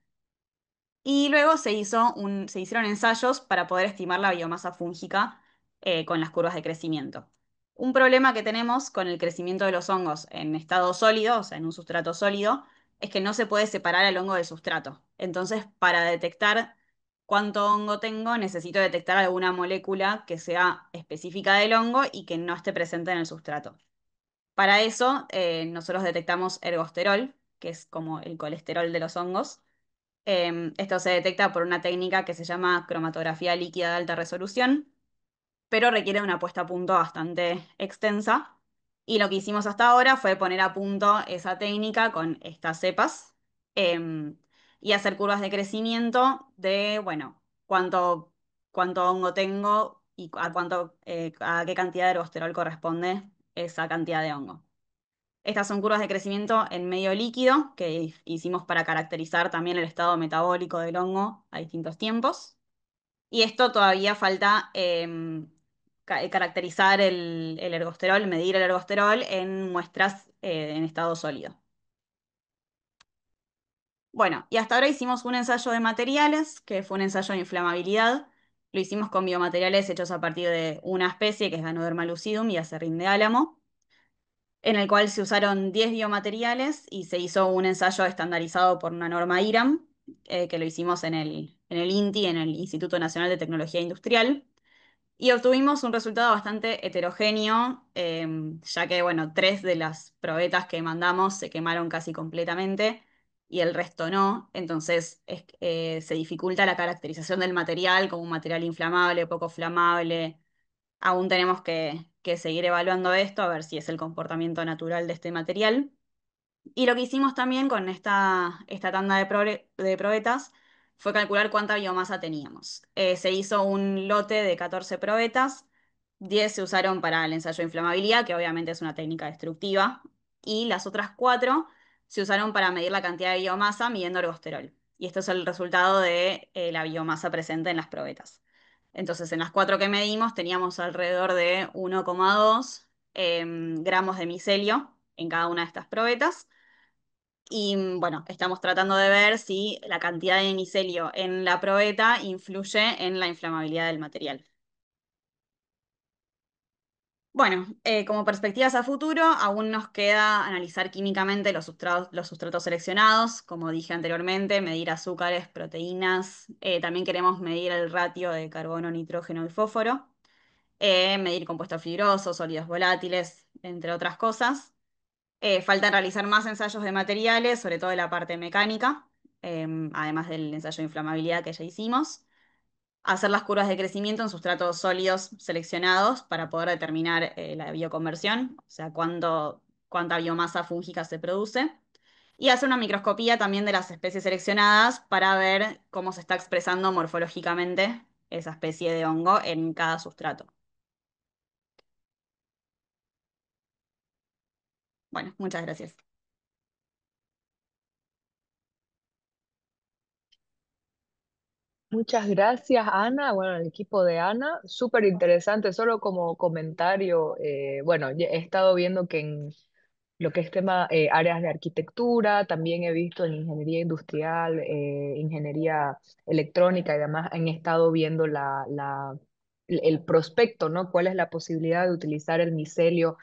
Y luego se hicieron ensayos para poder estimar la biomasa fúngica con las curvas de crecimiento. Un problema que tenemos con el crecimiento de los hongos en estado sólido, o sea, en un sustrato sólido, es que no se puede separar el hongo del sustrato. Entonces, para detectar cuánto hongo tengo, necesito detectar alguna molécula que sea específica del hongo y que no esté presente en el sustrato. Para eso, nosotros detectamos ergosterol, que es como el colesterol de los hongos. Esto se detecta por una técnica que se llama cromatografía líquida de alta resolución, pero requiere una puesta a punto bastante extensa. Y lo que hicimos hasta ahora fue poner a punto esa técnica con estas cepas em, y hacer curvas de crecimiento de, bueno, cuánto hongo tengo y a qué cantidad de ergosterol corresponde esa cantidad de hongo. Estas son curvas de crecimiento en medio líquido que hicimos para caracterizar también el estado metabólico del hongo a distintos tiempos. Y esto todavía falta caracterizar el ergosterol, medir el ergosterol en muestras en estado sólido. Bueno, y hasta ahora hicimos un ensayo de materiales, que fue un ensayo de inflamabilidad. Lo hicimos con biomateriales hechos a partir de una especie, que es Ganoderma lucidum y acerrín de álamo, en el cual se usaron 10 biomateriales y se hizo un ensayo estandarizado por una norma IRAM, que lo hicimos en el INTI, en el Instituto Nacional de Tecnología Industrial. Y obtuvimos un resultado bastante heterogéneo, ya que, bueno, 3 de las probetas que mandamos se quemaron casi completamente y el resto no. Entonces se dificulta la caracterización del material como un material inflamable, poco flamable. Aún tenemos que seguir evaluando esto, a ver si es el comportamiento natural de este material. Y lo que hicimos también con esta tanda de probetas fue calcular cuánta biomasa teníamos. Se hizo un lote de 14 probetas, 10 se usaron para el ensayo de inflamabilidad, que obviamente es una técnica destructiva, y las otras 4 se usaron para medir la cantidad de biomasa midiendo ergosterol. Y esto es el resultado de la biomasa presente en las probetas. Entonces, en las 4 que medimos teníamos alrededor de 1,2 gramos de micelio en cada una de estas probetas. Y bueno, estamos tratando de ver si la cantidad de micelio en la probeta influye en la inflamabilidad del material. Bueno, como perspectivas a futuro, aún nos queda analizar químicamente los sustratos seleccionados, como dije anteriormente, medir azúcares, proteínas, también queremos medir el ratio de carbono, nitrógeno y fósforo, medir compuestos fibrosos, sólidos volátiles, entre otras cosas. Falta realizar más ensayos de materiales, sobre todo de la parte mecánica, además del ensayo de inflamabilidad que ya hicimos. Hacer las curvas de crecimiento en sustratos sólidos seleccionados para poder determinar la bioconversión, o sea, cuánta biomasa fúngica se produce. Y hacer una microscopía también de las especies seleccionadas para ver cómo se está expresando morfológicamente esa especie de hongo en cada sustrato. Bueno, muchas gracias. Muchas gracias, Ana. Bueno, el equipo de Ana, súper interesante. Solo como comentario, bueno, he estado viendo que en lo que es tema áreas de arquitectura, también he visto en ingeniería industrial, ingeniería electrónica y demás, han estado viendo el prospecto, ¿no? ¿Cuál es la posibilidad de utilizar el micelio?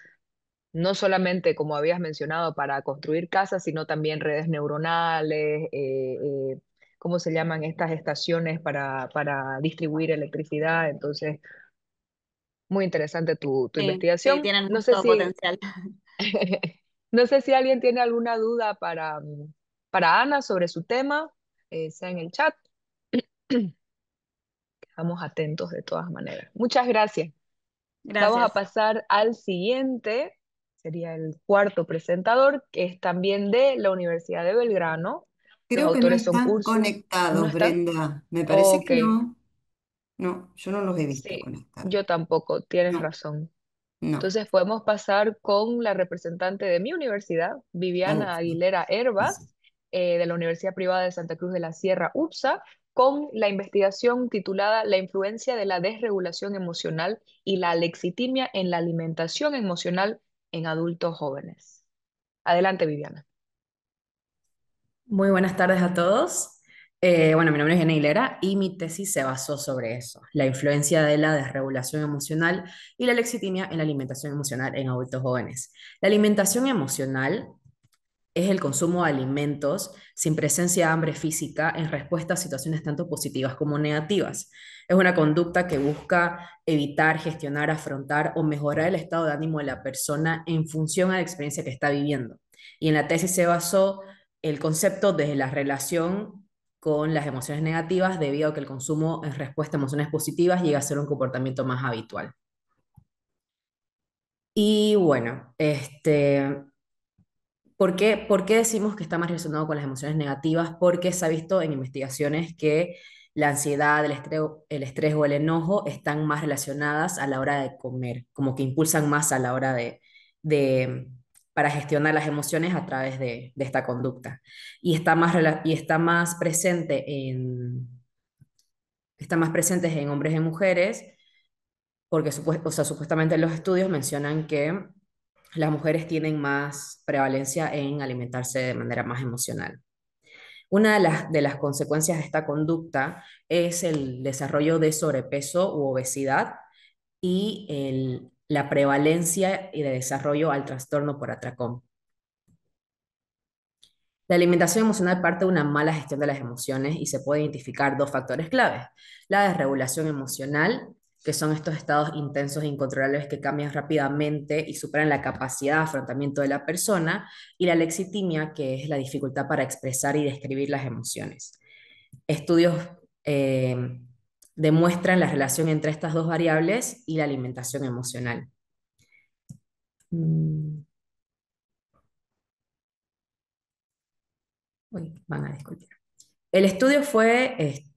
No solamente, como habías mencionado, para construir casas, sino también redes neuronales, ¿cómo se llaman estas estaciones para distribuir electricidad? Entonces, muy interesante tu Sí, sí, investigación. tienen No sé mucho si, potencial. no sé si alguien tiene alguna duda para Ana sobre su tema, sea en el chat. Estamos atentos de todas maneras. Muchas gracias. Vamos a Gracias. pasar al siguiente, sería el cuarto presentador, que es también de la Universidad de Belgrano. Los Creo que no autores son están ¿no conectados, están? Brenda. Me parece Ok, que no. No, yo no los he visto sí, conectados. yo tampoco, tienes No, razón. no. Entonces podemos pasar con la representante de mi universidad, Oh, Viviana Aguilera Herba, sí. de la Universidad Privada de Santa Cruz de la Sierra, UPSA, con la investigación titulada La influencia de la desregulación emocional y la alexitimia en la alimentación emocional en adultos jóvenes. Adelante, Viviana. Muy buenas tardes a todos. Bueno, mi nombre es Jenny Hilera y mi tesis se basó sobre eso, la influencia de la desregulación emocional y la lexitimia en la alimentación emocional en adultos jóvenes. La alimentación emocional es el consumo de alimentos sin presencia de hambre física en respuesta a situaciones tanto positivas como negativas. Es una conducta que busca evitar, gestionar, afrontar o mejorar el estado de ánimo de la persona en función a la experiencia que está viviendo. Y en la tesis se basó el concepto de la relación con las emociones negativas debido a que el consumo en respuesta a emociones positivas llega a ser un comportamiento más habitual. Y bueno, ¿por qué decimos que está más relacionado con las emociones negativas? Porque se ha visto en investigaciones que la ansiedad, el estrés o el enojo están más relacionadas a la hora de comer, como que impulsan más a la hora de- para gestionar las emociones a través de esta conducta. Y está más presente está más presentes en hombres y en mujeres, porque o sea, supuestamente los estudios mencionan que las mujeres tienen más prevalencia en alimentarse de manera más emocional. Una de las consecuencias de esta conducta es el desarrollo de sobrepeso u obesidad y la prevalencia y de desarrollo al trastorno por atracón. La alimentación emocional parte de una mala gestión de las emociones y se puede identificar dos factores claves. La desregulación emocional, que son estos estados intensos e incontrolables que cambian rápidamente y superan la capacidad de afrontamiento de la persona, y la lexitimia, que es la dificultad para expresar y describir las emociones. Estudios eh, demuestran la relación entre estas dos variables y la alimentación emocional. Mm, Uy, van a disculpar. El estudio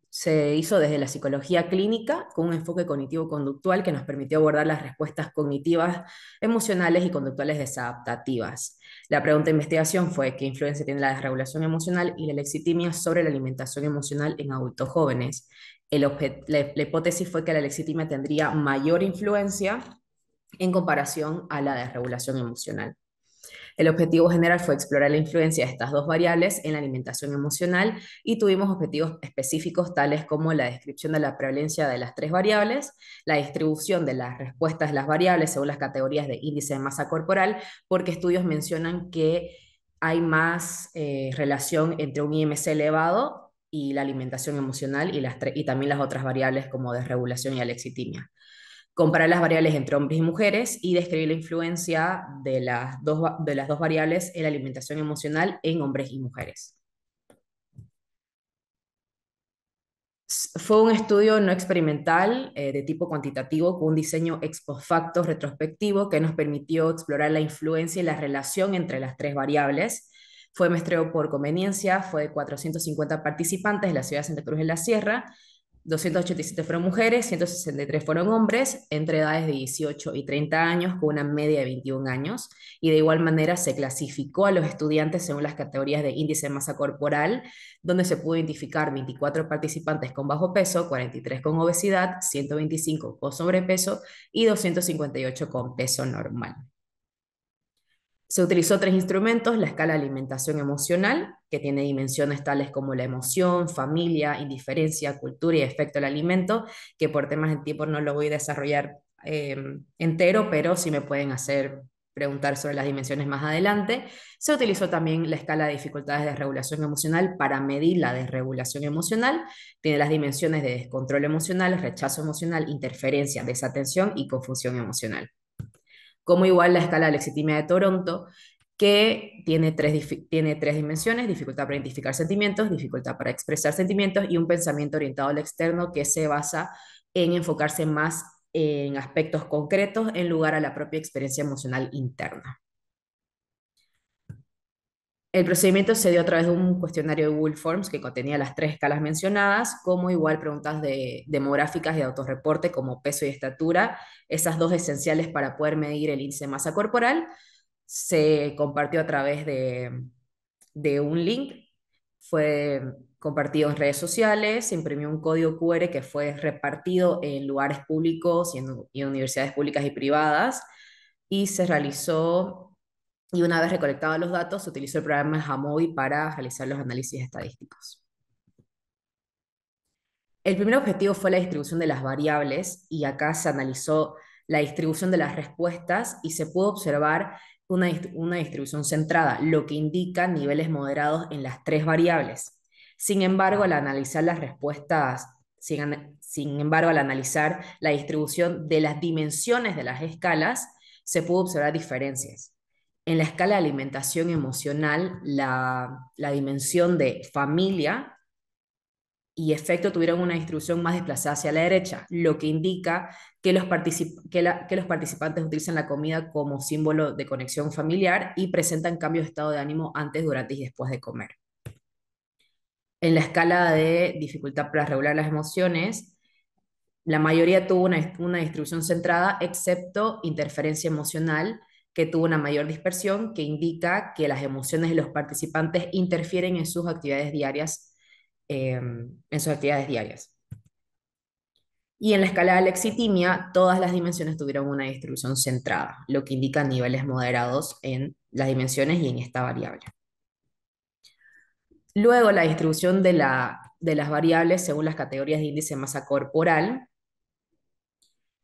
se hizo desde la psicología clínica con un enfoque cognitivo-conductual que nos permitió abordar las respuestas cognitivas, emocionales y conductuales desadaptativas. La pregunta de investigación fue: ¿qué influencia tiene la desregulación emocional y la lexitimia sobre la alimentación emocional en adultos jóvenes? La hipótesis fue que la lexitimia tendría mayor influencia en comparación a la desregulación emocional. El objetivo general fue explorar la influencia de estas dos variables en la alimentación emocional y tuvimos objetivos específicos tales como la descripción de la prevalencia de las tres variables, la distribución de las respuestas de las variables según las categorías de índice de masa corporal, porque estudios mencionan que hay más relación entre un IMC elevado y la alimentación emocional y también las otras variables como desregulación y alexitimia. Comparar las variables entre hombres y mujeres y describir la influencia de las dos variables en la alimentación emocional en hombres y mujeres. Fue un estudio no experimental de tipo cuantitativo con un diseño ex post facto retrospectivo que nos permitió explorar la influencia y la relación entre las tres variables. Fue muestreo por conveniencia, fue de 450 participantes de la ciudad de Santa Cruz de la Sierra. 287 fueron mujeres, 163 fueron hombres, entre edades de 18 y 30 años, con una media de 21 años. Y de igual manera se clasificó a los estudiantes según las categorías de índice de masa corporal, donde se pudo identificar 24 participantes con bajo peso, 43 con obesidad, 125 con sobrepeso y 258 con peso normal. Se utilizó tres instrumentos: la escala de alimentación emocional, que tiene dimensiones tales como la emoción, familia, indiferencia, cultura y efecto del alimento, que por temas de tiempo no lo voy a desarrollar entero, pero sí me pueden hacer preguntar sobre las dimensiones más adelante. Se utilizó también la escala de dificultades de regulación emocional para medir la desregulación emocional. Tiene las dimensiones de descontrol emocional, rechazo emocional, interferencia, desatención y confusión emocional. Como igual la escala de lexitimia de Toronto, que tiene tres dimensiones: dificultad para identificar sentimientos, dificultad para expresar sentimientos y un pensamiento orientado al externo, que se basa en enfocarse más en aspectos concretos en lugar a la propia experiencia emocional interna. El procedimiento se dio a través de un cuestionario de Google Forms que contenía las tres escalas mencionadas, como igual preguntas demográficas y de autorreporte como peso y estatura, esas dos esenciales para poder medir el índice de masa corporal. Se compartió a través de un link, fue compartido en redes sociales, se imprimió un código QR que fue repartido en lugares públicos y en universidades públicas y privadas, y se realizó. Y una vez recolectados los datos, se utilizó el programa Jamovi para realizar los análisis estadísticos. El primer objetivo fue la distribución de las variables, y acá se analizó la distribución de las respuestas y se pudo observar una distribución centrada, lo que indica niveles moderados en las tres variables. Sin embargo, al analizar las respuestas, sin embargo, al analizar la distribución de las dimensiones de las escalas, se pudo observar diferencias. En la escala de alimentación emocional, la dimensión de familia y efecto tuvieron una distribución más desplazada hacia la derecha, lo que indica que que los participantes utilizan la comida como símbolo de conexión familiar y presentan cambios de estado de ánimo antes, durante y después de comer. En la escala de dificultad para regular las emociones, la mayoría tuvo una distribución centrada, excepto interferencia emocional, que tuvo una mayor dispersión, que indica que las emociones de los participantes interfieren en sus actividades diarias. Y en la escala de lexitimia, todas las dimensiones tuvieron una distribución centrada, lo que indica niveles moderados en las dimensiones y en esta variable. Luego, la distribución de las variables según las categorías de índice de masa corporal,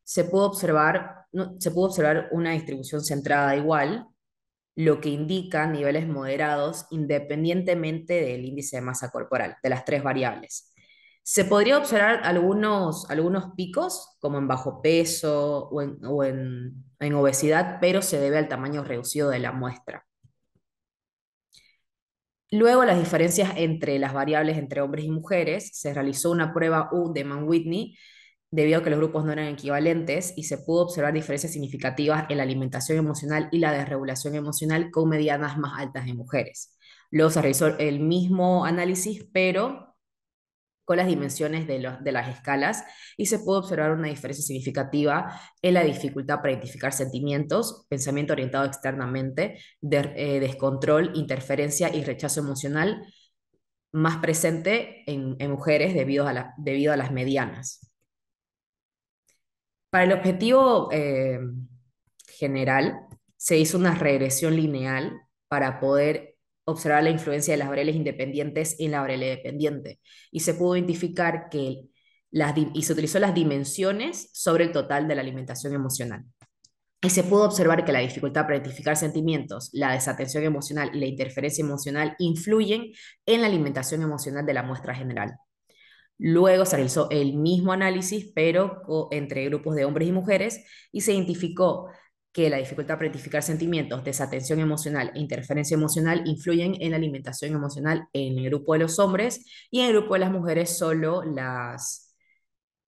se pudo observar una distribución centrada igual, lo que indica niveles moderados independientemente del índice de masa corporal, de las tres variables. Se podría observar algunos picos, como en bajo peso en obesidad, pero se debe al tamaño reducido de la muestra. Luego, las diferencias entre las variables entre hombres y mujeres, se realizó una prueba U de Mann-Whitney debido a que los grupos no eran equivalentes y se pudo observar diferencias significativas en la alimentación emocional y la desregulación emocional con medianas más altas en mujeres. Luego se realizó el mismo análisis, pero con las dimensiones de las escalas y se pudo observar una diferencia significativa en la dificultad para identificar sentimientos, pensamiento orientado externamente, descontrol, interferencia y rechazo emocional más presente en mujeres debido a las medianas. Para el objetivo general, se hizo una regresión lineal para poder observar la influencia de las variables independientes en la variable dependiente. Y se pudo identificar y se utilizó las dimensiones sobre el total de la alimentación emocional. Y se pudo observar que la dificultad para identificar sentimientos, la desatención emocional y la interferencia emocional influyen en la alimentación emocional de la muestra general. Luego se realizó el mismo análisis, pero entre grupos de hombres y mujeres, y se identificó que la dificultad para identificar sentimientos, desatención emocional e interferencia emocional influyen en la alimentación emocional en el grupo de los hombres y en el grupo de las mujeres solo las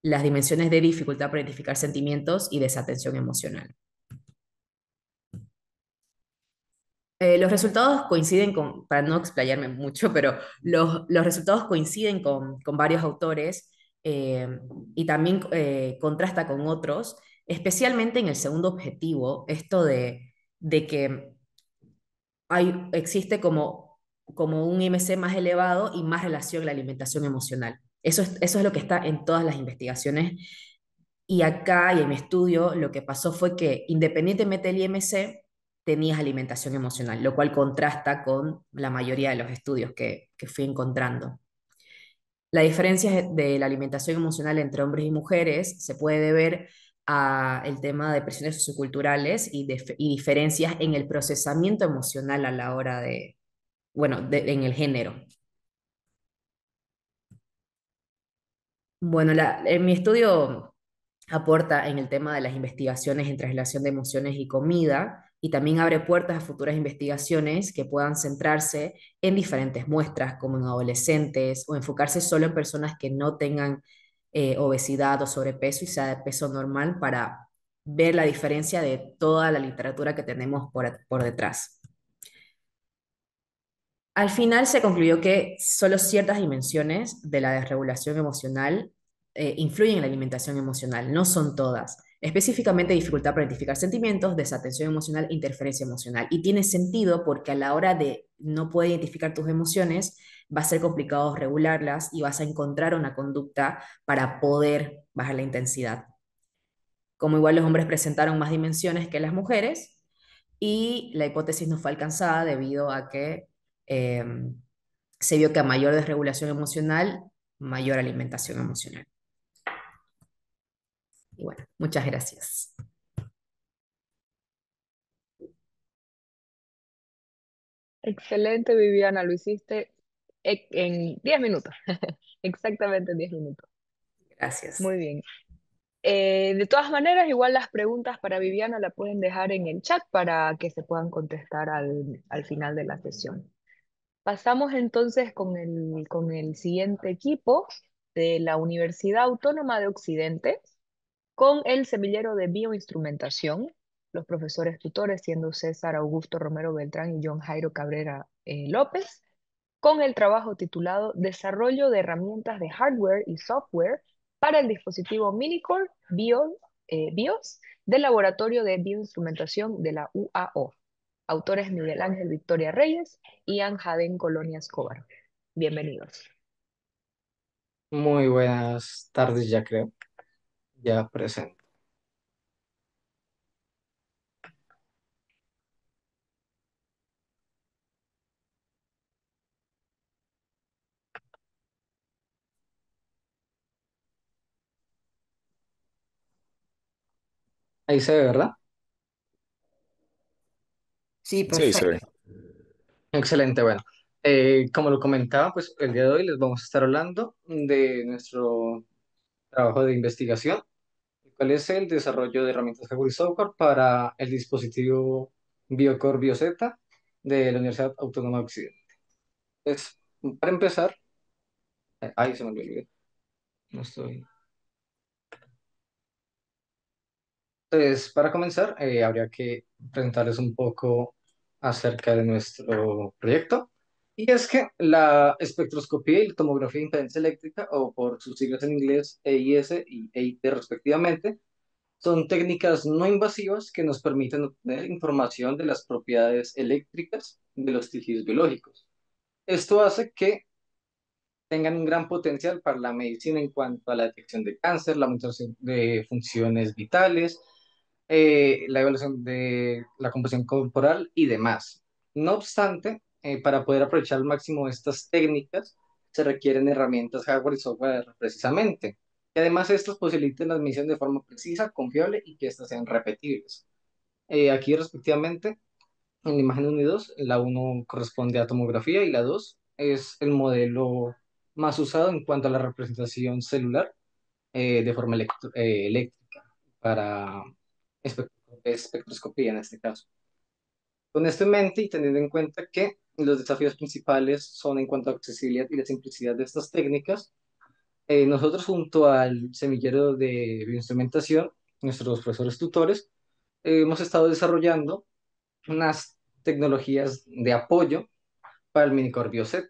dimensiones de dificultad para identificar sentimientos y desatención emocional. Los resultados coinciden para no explayarme mucho, pero los resultados coinciden con varios autores y también contrasta con otros, especialmente en el segundo objetivo, esto de que existe como un IMC más elevado y más relación a la alimentación emocional. Eso es lo que está en todas las investigaciones. Y acá, y en mi estudio, lo que pasó fue que independientemente del IMC, tenías alimentación emocional, lo cual contrasta con la mayoría de los estudios que fui encontrando. La diferencia de la alimentación emocional entre hombres y mujeres se puede deber a el tema de presiones socioculturales y diferencias en el procesamiento emocional a la hora en el género. Bueno, en mi estudio aporta en el tema de las investigaciones entre relación de emociones y comida y también abre puertas a futuras investigaciones que puedan centrarse en diferentes muestras, como en adolescentes, o enfocarse solo en personas que no tengan obesidad o sobrepeso y sea de peso normal para ver la diferencia de toda la literatura que tenemos por detrás. Al final se concluyó que solo ciertas dimensiones de la desregulación emocional influyen en la alimentación emocional, no son todas. Específicamente dificultad para identificar sentimientos, desatención emocional, interferencia emocional. Y tiene sentido porque a la hora de no poder identificar tus emociones, va a ser complicado regularlas y vas a encontrar una conducta para poder bajar la intensidad. Como igual los hombres presentaron más dimensiones que las mujeres, y la hipótesis no fue alcanzada debido a que eh, se vio que a mayor desregulación emocional, mayor alimentación emocional. Y bueno, muchas gracias. Excelente, Viviana, lo hiciste en 10 minutos, exactamente en 10 minutos. Gracias. Muy bien. De todas maneras, igual las preguntas para Viviana la pueden dejar en el chat para que se puedan contestar al final de la sesión. Pasamos entonces con el siguiente equipo de la Universidad Autónoma de Occidente, con el semillero de bioinstrumentación, los profesores tutores siendo César Augusto Romero Beltrán y John Jairo Cabrera López, con el trabajo titulado Desarrollo de herramientas de hardware y software para el dispositivo Minicore BIOS del Laboratorio de Bioinstrumentación de la UAO. Autores Miguel Ángel Victoria Reyes y Ian Jaden Colonia Escobar. Bienvenidos. Muy buenas tardes, ya creo, ya presente. Ahí se ve, ¿verdad? Sí, Sí, se ve. perfecto. Excelente, bueno. Como lo comentaba, pues el día de hoy les vamos a estar hablando de nuestro trabajo de investigación, cuál es el desarrollo de herramientas hardware y software para el dispositivo BioCore BioZ de la Universidad Autónoma de Occidente. Pues, para empezar, ahí se me olvidó, no estoy. Entonces, para comenzar, habría que presentarles un poco acerca de nuestro proyecto. Y es que la espectroscopía y la tomografía de impedancia eléctrica, o por sus siglas en inglés EIS y EIT respectivamente, son técnicas no invasivas que nos permiten obtener información de las propiedades eléctricas de los tejidos biológicos. Esto hace que tengan un gran potencial para la medicina en cuanto a la detección de cáncer, la monitorización de funciones vitales, la evaluación de la composición corporal y demás. No obstante, para poder aprovechar al máximo estas técnicas, se requieren herramientas hardware y software precisamente. Y además estas posibiliten la admisión de forma precisa, confiable y que éstas sean repetibles. Aquí respectivamente, en la imagen 1 y 2, la uno corresponde a tomografía y la 2 es el modelo más usado en cuanto a la representación celular de forma eléctrica para espectroscopía en este caso. Con esto en mente y teniendo en cuenta que los desafíos principales son en cuanto a accesibilidad y la simplicidad de estas técnicas, nosotros junto al semillero de bioinstrumentación, nuestros profesores tutores, hemos estado desarrollando unas tecnologías de apoyo para el Minicore BioZ,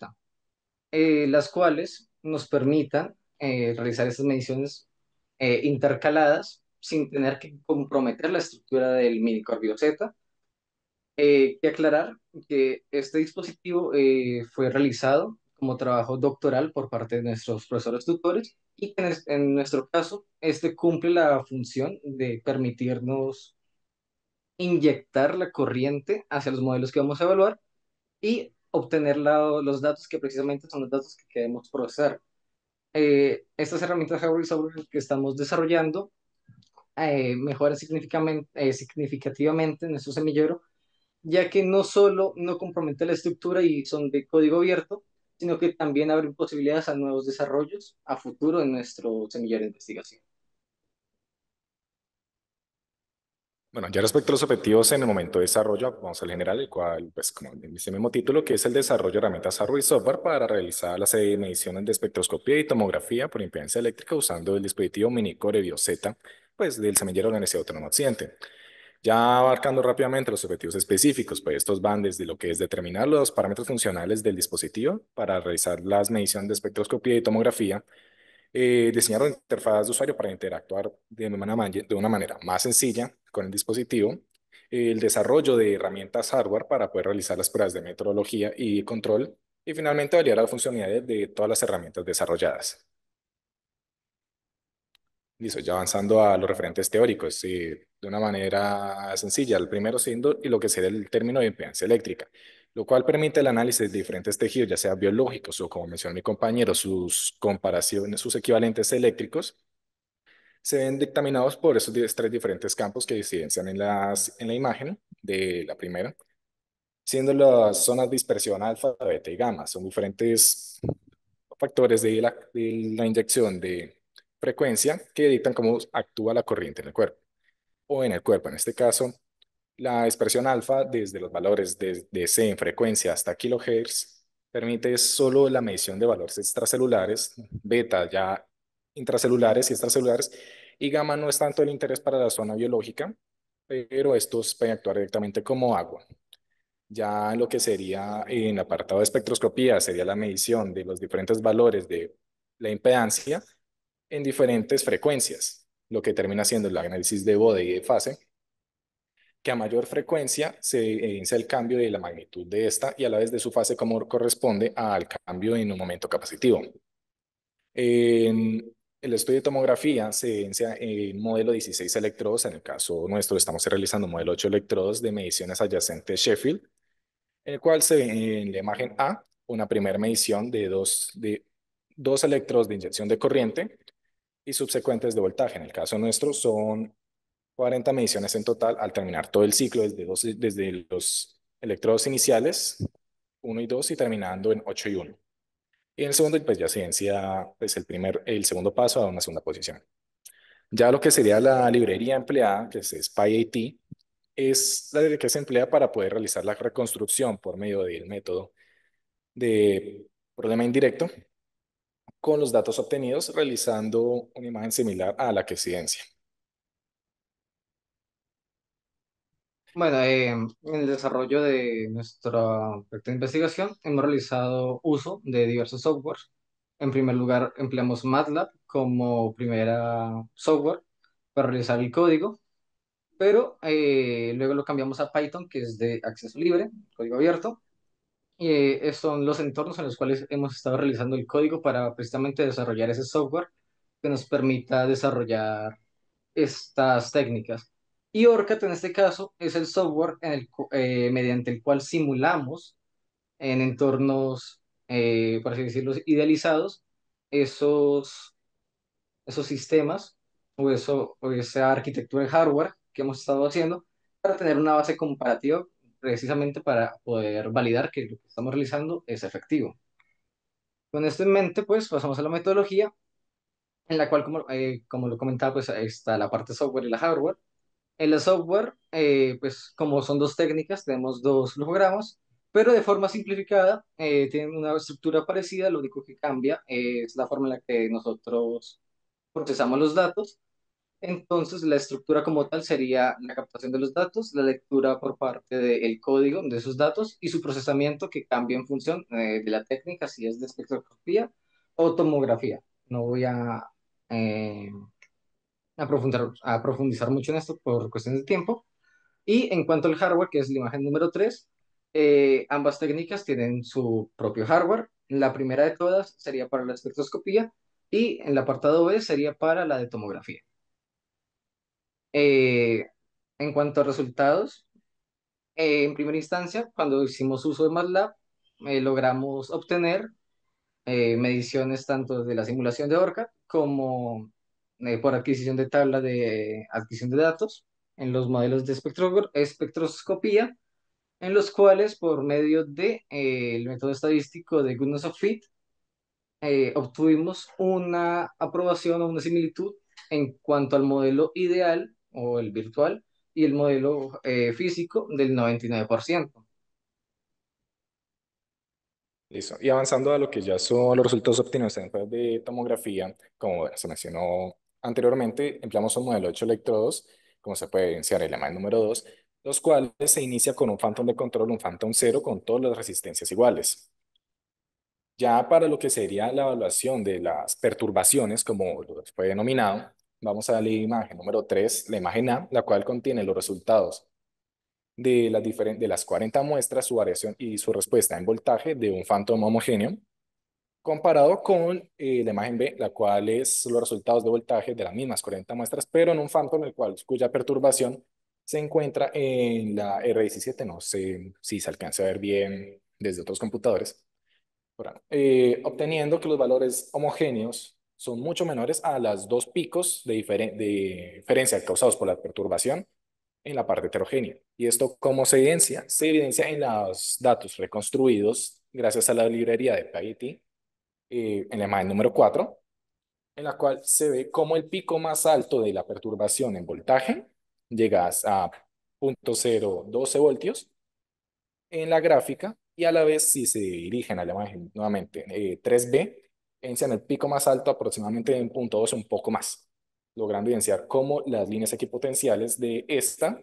las cuales nos permitan realizar estas mediciones intercaladas sin tener que comprometer la estructura del Minicore BioZ. Que aclarar que este dispositivo fue realizado como trabajo doctoral por parte de nuestros profesores tutores y que en nuestro caso este cumple la función de permitirnos inyectar la corriente hacia los modelos que vamos a evaluar y obtener los datos que precisamente son los datos que queremos procesar. Estas herramientas hardware y software que estamos desarrollando mejoran significativamente nuestro semillero, ya que no solo no compromete la estructura y son de código abierto, sino que también abren posibilidades a nuevos desarrollos a futuro en nuestro semillero de investigación. Bueno, ya respecto a los objetivos en el momento de desarrollo, vamos al general, el cual, pues como dice el mismo título, que es el desarrollo de herramientas hardware y software para realizar las mediciones de espectroscopía y tomografía por impedancia eléctrica usando el dispositivo Minicore BioZ, pues del semillero de la Universidad Autónoma de Occidente. Ya abarcando rápidamente los objetivos específicos, pues estos van desde lo que es determinar los parámetros funcionales del dispositivo para realizar las mediciones de espectroscopía y tomografía, diseñar una interfaz de usuario para interactuar de una manera más sencilla con el dispositivo, el desarrollo de herramientas hardware para poder realizar las pruebas de metodología y control, y finalmente validar las funcionalidades de todas las herramientas desarrolladas. Listo, ya avanzando a los referentes teóricos, de una manera sencilla, el primero siendo y lo que sería el término de impedancia eléctrica, lo cual permite el análisis de diferentes tejidos, ya sea biológicos o, como mencionó mi compañero, sus comparaciones, sus equivalentes eléctricos, se ven dictaminados por esos tres diferentes campos que se evidencian en la imagen de la primera, siendo las zonas de dispersión alfa, beta y gamma. Son diferentes factores de la inyección de frecuencia que dictan cómo actúa la corriente en el cuerpo o en el cuerpo. En este caso, la expresión alfa desde los valores de C en frecuencia hasta kilohertz permite solo la medición de valores extracelulares, beta ya intracelulares y extracelulares, y gamma no es tanto el interés para la zona biológica, pero estos pueden actuar directamente como agua. Ya en lo que sería en el apartado de espectroscopía, sería la medición de los diferentes valores de la impedancia en diferentes frecuencias, lo que termina siendo el análisis de bode y de fase, que a mayor frecuencia se evidencia el cambio de la magnitud de esta y a la vez de su fase como corresponde al cambio en un momento capacitivo. En el estudio de tomografía se evidencia en modelo 16 electrodos, en el caso nuestro estamos realizando modelo 8 electrodos de mediciones adyacentes Sheffield, en el cual se ve en la imagen A una primera medición de dos electrodos de inyección de corriente y subsecuentes de voltaje. En el caso nuestro son 40 mediciones en total al terminar todo el ciclo desde los electrodos iniciales 1 y 2 y terminando en 8 y 1. Y en el segundo, pues ya se evidencia pues, el segundo paso a una segunda posición. Ya lo que sería la librería empleada, que es SpyAT, es la que se emplea para poder realizar la reconstrucción por medio del método de problema indirecto con los datos obtenidos realizando una imagen similar a la que se evidencia. Bueno, en el desarrollo de nuestra proyecto de investigación hemos realizado uso de diversos softwares. En primer lugar, empleamos MATLAB como primera software para realizar el código, pero luego lo cambiamos a Python, que es de acceso libre, código abierto. Y son los entornos en los cuales hemos estado realizando el código para precisamente desarrollar ese software que nos permita desarrollar estas técnicas. Y ORCAD en este caso es el software mediante el cual simulamos en entornos, por así decirlo, idealizados esos, esos sistemas o esa arquitectura de hardware que hemos estado haciendo para tener una base comparativa precisamente para poder validar que lo que estamos realizando es efectivo. Con esto en mente, pues pasamos a la metodología en la cual, como lo comentaba, pues está la parte software y la hardware. En la software, pues como son dos técnicas, tenemos dos flujogramas, pero de forma simplificada, tienen una estructura parecida, lo único que cambia es la forma en la que nosotros procesamos los datos. Entonces, la estructura como tal sería la captación de los datos, la lectura por parte del código de esos datos y su procesamiento que cambia en función de la técnica, si es de espectroscopía o tomografía. No voy eh, a profundizar mucho en esto por cuestiones de tiempo. Y en cuanto al hardware, que es la imagen número 3, ambas técnicas tienen su propio hardware. La primera de todas sería para la espectroscopía y en el apartado B sería para la de tomografía. Eh, en cuanto a resultados, en primera instancia, cuando hicimos uso de MATLAB, logramos obtener mediciones tanto de la simulación de ORCAD como por adquisición de tabla de adquisición de datos en los modelos de espectroscopía, en los cuales por medio de el método estadístico de Goodness of Fit obtuvimos una aprobación o una similitud en cuanto al modelo ideal o el virtual y el modelo físico del 99%. Listo. Y avanzando a lo que ya son los resultados obtenidos en pruebas de tomografía, como bueno, se mencionó anteriormente, empleamos un modelo de 8 electrodos, como se puede evidenciar en la imagen número 2, los cuales se inicia con un phantom de control, un phantom cero, con todas las resistencias iguales. Ya para lo que sería la evaluación de las perturbaciones, como lo fue denominado, vamos a la imagen número 3, la imagen A, la cual contiene los resultados de las 40 muestras, su variación y su respuesta en voltaje de un phantom homogéneo, comparado con la imagen B, la cual es los resultados de voltaje de las mismas 40 muestras, pero en un phantom cuya perturbación se encuentra en la R17, no sé si se alcanza a ver bien desde otros computadores, obteniendo que los valores homogéneos son mucho menores a las dos picos de diferencia causados por la perturbación en la parte heterogénea. ¿Y esto cómo se evidencia? Se evidencia en los datos reconstruidos gracias a la librería de PyT en la imagen número 4, en la cual se ve cómo el pico más alto de la perturbación en voltaje llega a 0.012 voltios en la gráfica, y a la vez si se dirigen a la imagen nuevamente 3B, evidencian el pico más alto aproximadamente en 0.2, un poco más, logrando evidenciar cómo las líneas equipotenciales de esta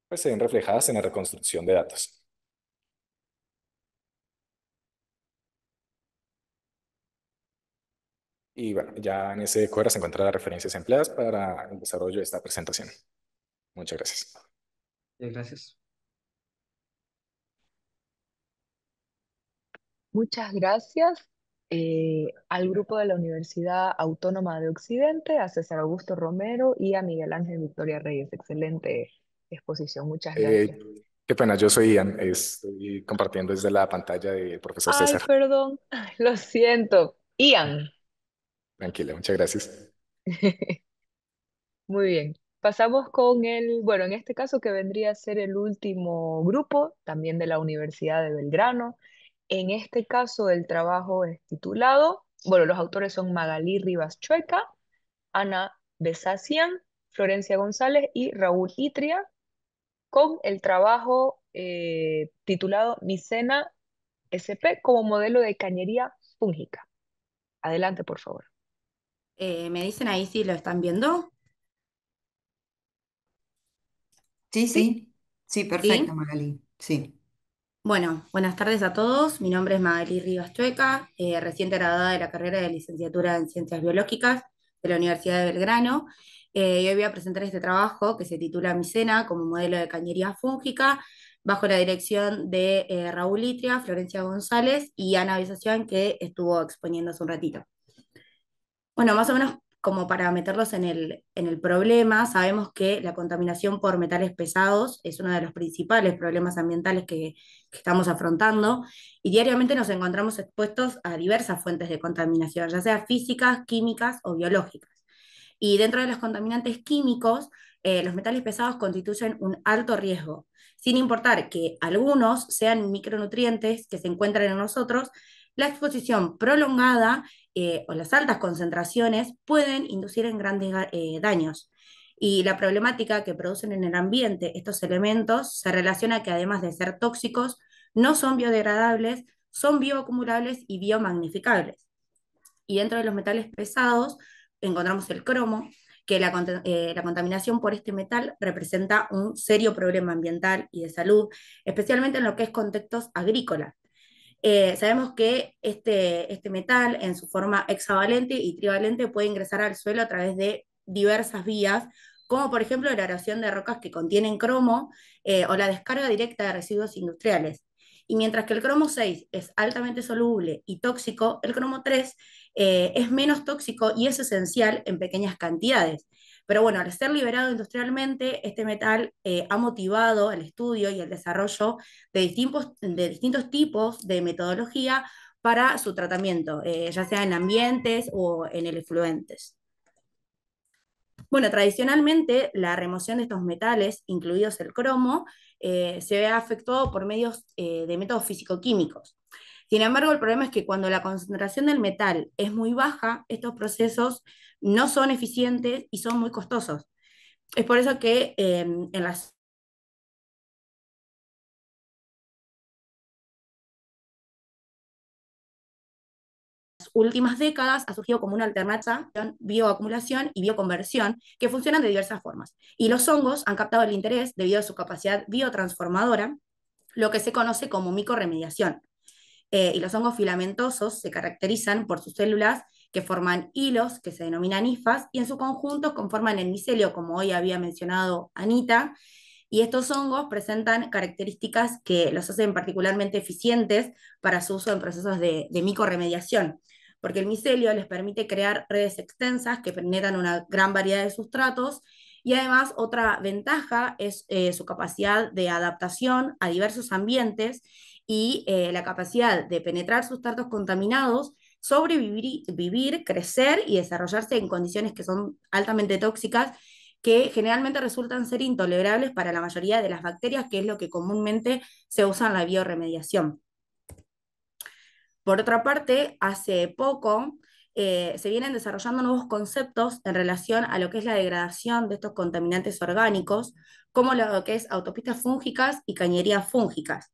pues, se ven reflejadas en la reconstrucción de datos. Y bueno, ya en ese cuadro se encuentran las referencias empleadas para el desarrollo de esta presentación. Muchas gracias. Gracias. Muchas gracias al grupo de la Universidad Autónoma de Occidente, a César Augusto Romero y a Miguel Ángel Victoria Reyes. Excelente exposición, muchas Eh, gracias. qué pena, yo soy Ian, estoy compartiendo desde la pantalla del profesor Ay, César. perdón, lo siento. Ian. Tranquila, muchas gracias. Muy bien. Pasamos con bueno, en este caso que vendría a ser el último grupo, también de la Universidad de Belgrano. En este caso el trabajo es titulado, bueno, los autores son Magalí Rivas Chueca, Ana Besacian, Florencia González y Raúl Itria, con el trabajo titulado Micena SP como modelo de cañería fúngica. Adelante, por favor. ¿Me dicen ahí si lo están viendo? Sí, ¿Sí? sí, sí, perfecto, ¿Sí? Magalí. Sí. Bueno, buenas tardes a todos. Mi nombre es Magalí Rivas Chueca, reciente graduada de la carrera de licenciatura en Ciencias Biológicas de la Universidad de Belgrano. Y hoy voy a presentar este trabajo que se titula Micena como modelo de cañería fúngica, bajo la dirección de Raúl Itria, Florencia González y Ana Besación, que estuvo exponiendo hace un ratito. Bueno, más o menos como para meterlos en el problema, sabemos que la contaminación por metales pesados es uno de los principales problemas ambientales que estamos afrontando y diariamente nos encontramos expuestos a diversas fuentes de contaminación, ya sea físicas, químicas o biológicas. Y dentro de los contaminantes químicos, los metales pesados constituyen un alto riesgo, sin importar que algunos sean micronutrientes que se encuentran en nosotros. La exposición prolongada o las altas concentraciones pueden inducir en grandes daños. Y la problemática que producen en el ambiente estos elementos se relaciona que además de ser tóxicos, no son biodegradables, son bioacumulables y biomagnificables. Y dentro de los metales pesados encontramos el cromo, que la contaminación por este metal representa un serio problema ambiental y de salud, especialmente en lo que es contextos agrícolas. Sabemos que este metal en su forma hexavalente y trivalente puede ingresar al suelo a través de diversas vías, como por ejemplo la erosión de rocas que contienen cromo o la descarga directa de residuos industriales. Y mientras que el cromo 6 es altamente soluble y tóxico, el cromo 3 es menos tóxico y es esencial en pequeñas cantidades. Pero bueno, al ser liberado industrialmente, este metal ha motivado el estudio y el desarrollo de distintos tipos de metodología para su tratamiento, ya sea en ambientes o en el efluentes. Bueno, tradicionalmente la remoción de estos metales, incluidos el cromo, se ve afectado por medios de métodos físico-químicos. Sin embargo, el problema es que cuando la concentración del metal es muy baja, estos procesos no son eficientes y son muy costosos. Es por eso que en las últimas décadas ha surgido como una alternativa bioacumulación y bioconversión que funcionan de diversas formas. Y los hongos han captado el interés debido a su capacidad biotransformadora, lo que se conoce como micorremediación. Y los hongos filamentosos se caracterizan por sus células que forman hilos que se denominan hifas y en su conjunto conforman el micelio, como hoy había mencionado Anita, y estos hongos presentan características que los hacen particularmente eficientes para su uso en procesos de micorremediación, porque el micelio les permite crear redes extensas que penetran una gran variedad de sustratos, y además otra ventaja es su capacidad de adaptación a diversos ambientes y la capacidad de penetrar sustratos contaminados, sobrevivir, vivir, crecer y desarrollarse en condiciones que son altamente tóxicas, que generalmente resultan ser intolerables para la mayoría de las bacterias, que es lo que comúnmente se usa en la bioremediación. Por otra parte, hace poco se vienen desarrollando nuevos conceptos en relación a lo que es la degradación de estos contaminantes orgánicos, como lo que es autopistas fúngicas y cañerías fúngicas.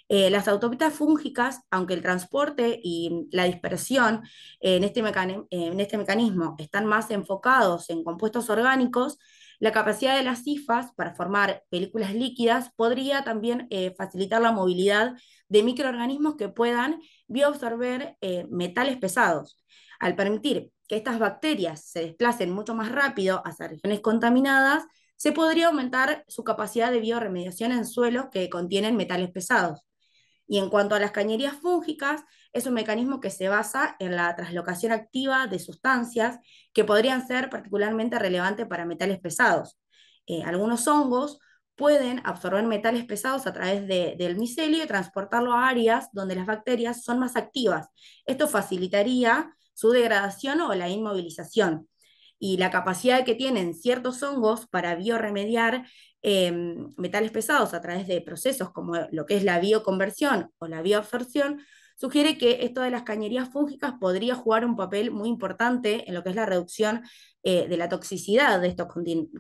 Las autopistas fúngicas, aunque el transporte y la dispersión en este mecanismo están más enfocados en compuestos orgánicos, la capacidad de las cifas para formar películas líquidas podría también facilitar la movilidad de microorganismos que puedan bioabsorber metales pesados. Al permitir que estas bacterias se desplacen mucho más rápido hacia regiones contaminadas, se podría aumentar su capacidad de bioremediación en suelos que contienen metales pesados. Y en cuanto a las cañerías fúngicas, es un mecanismo que se basa en la translocación activa de sustancias que podrían ser particularmente relevantes para metales pesados. Algunos hongos pueden absorber metales pesados a través del micelio y transportarlo a áreas donde las bacterias son más activas. Esto facilitaría su degradación o la inmovilización. Y la capacidad que tienen ciertos hongos para bioremediar metales pesados a través de procesos como lo que es la bioconversión o la bioabsorción, sugiere que esto de las cañerías fúngicas podría jugar un papel muy importante en lo que es la reducción de la toxicidad de estos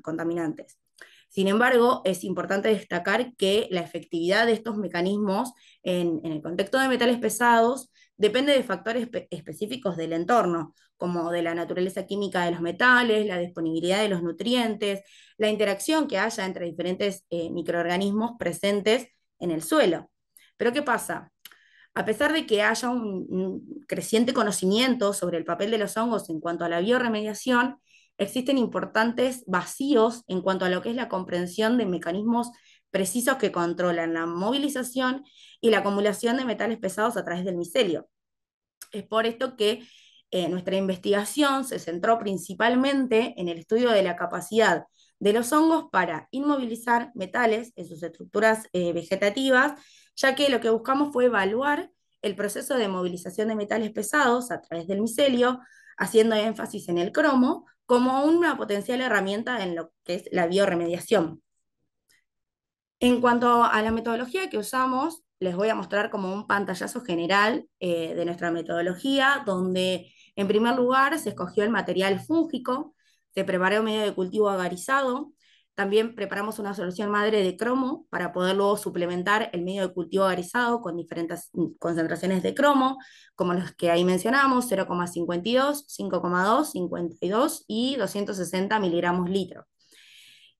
contaminantes. Sin embargo, es importante destacar que la efectividad de estos mecanismos en el contexto de metales pesados depende de factores específicos del entorno, como de la naturaleza química de los metales, la disponibilidad de los nutrientes, la interacción que haya entre diferentes microorganismos presentes en el suelo. Pero ¿qué pasa? A pesar de que haya un creciente conocimiento sobre el papel de los hongos en cuanto a la bioremediación, existen importantes vacíos en cuanto a lo que es la comprensión de mecanismos precisos que controlan la movilización y la acumulación de metales pesados a través del micelio. Es por esto que nuestra investigación se centró principalmente en el estudio de la capacidad de los hongos para inmovilizar metales en sus estructuras vegetativas, ya que lo que buscamos fue evaluar el proceso de movilización de metales pesados a través del micelio, haciendo énfasis en el cromo como una potencial herramienta en lo que es la bioremediación. En cuanto a la metodología que usamos, les voy a mostrar como un pantallazo general de nuestra metodología, donde en primer lugar se escogió el material fúngico, se preparó un medio de cultivo agarizado, también preparamos una solución madre de cromo para poder luego suplementar el medio de cultivo agarizado con diferentes concentraciones de cromo, como los que ahí mencionamos, 0,52, 5,2, 52 y 260 miligramos litro.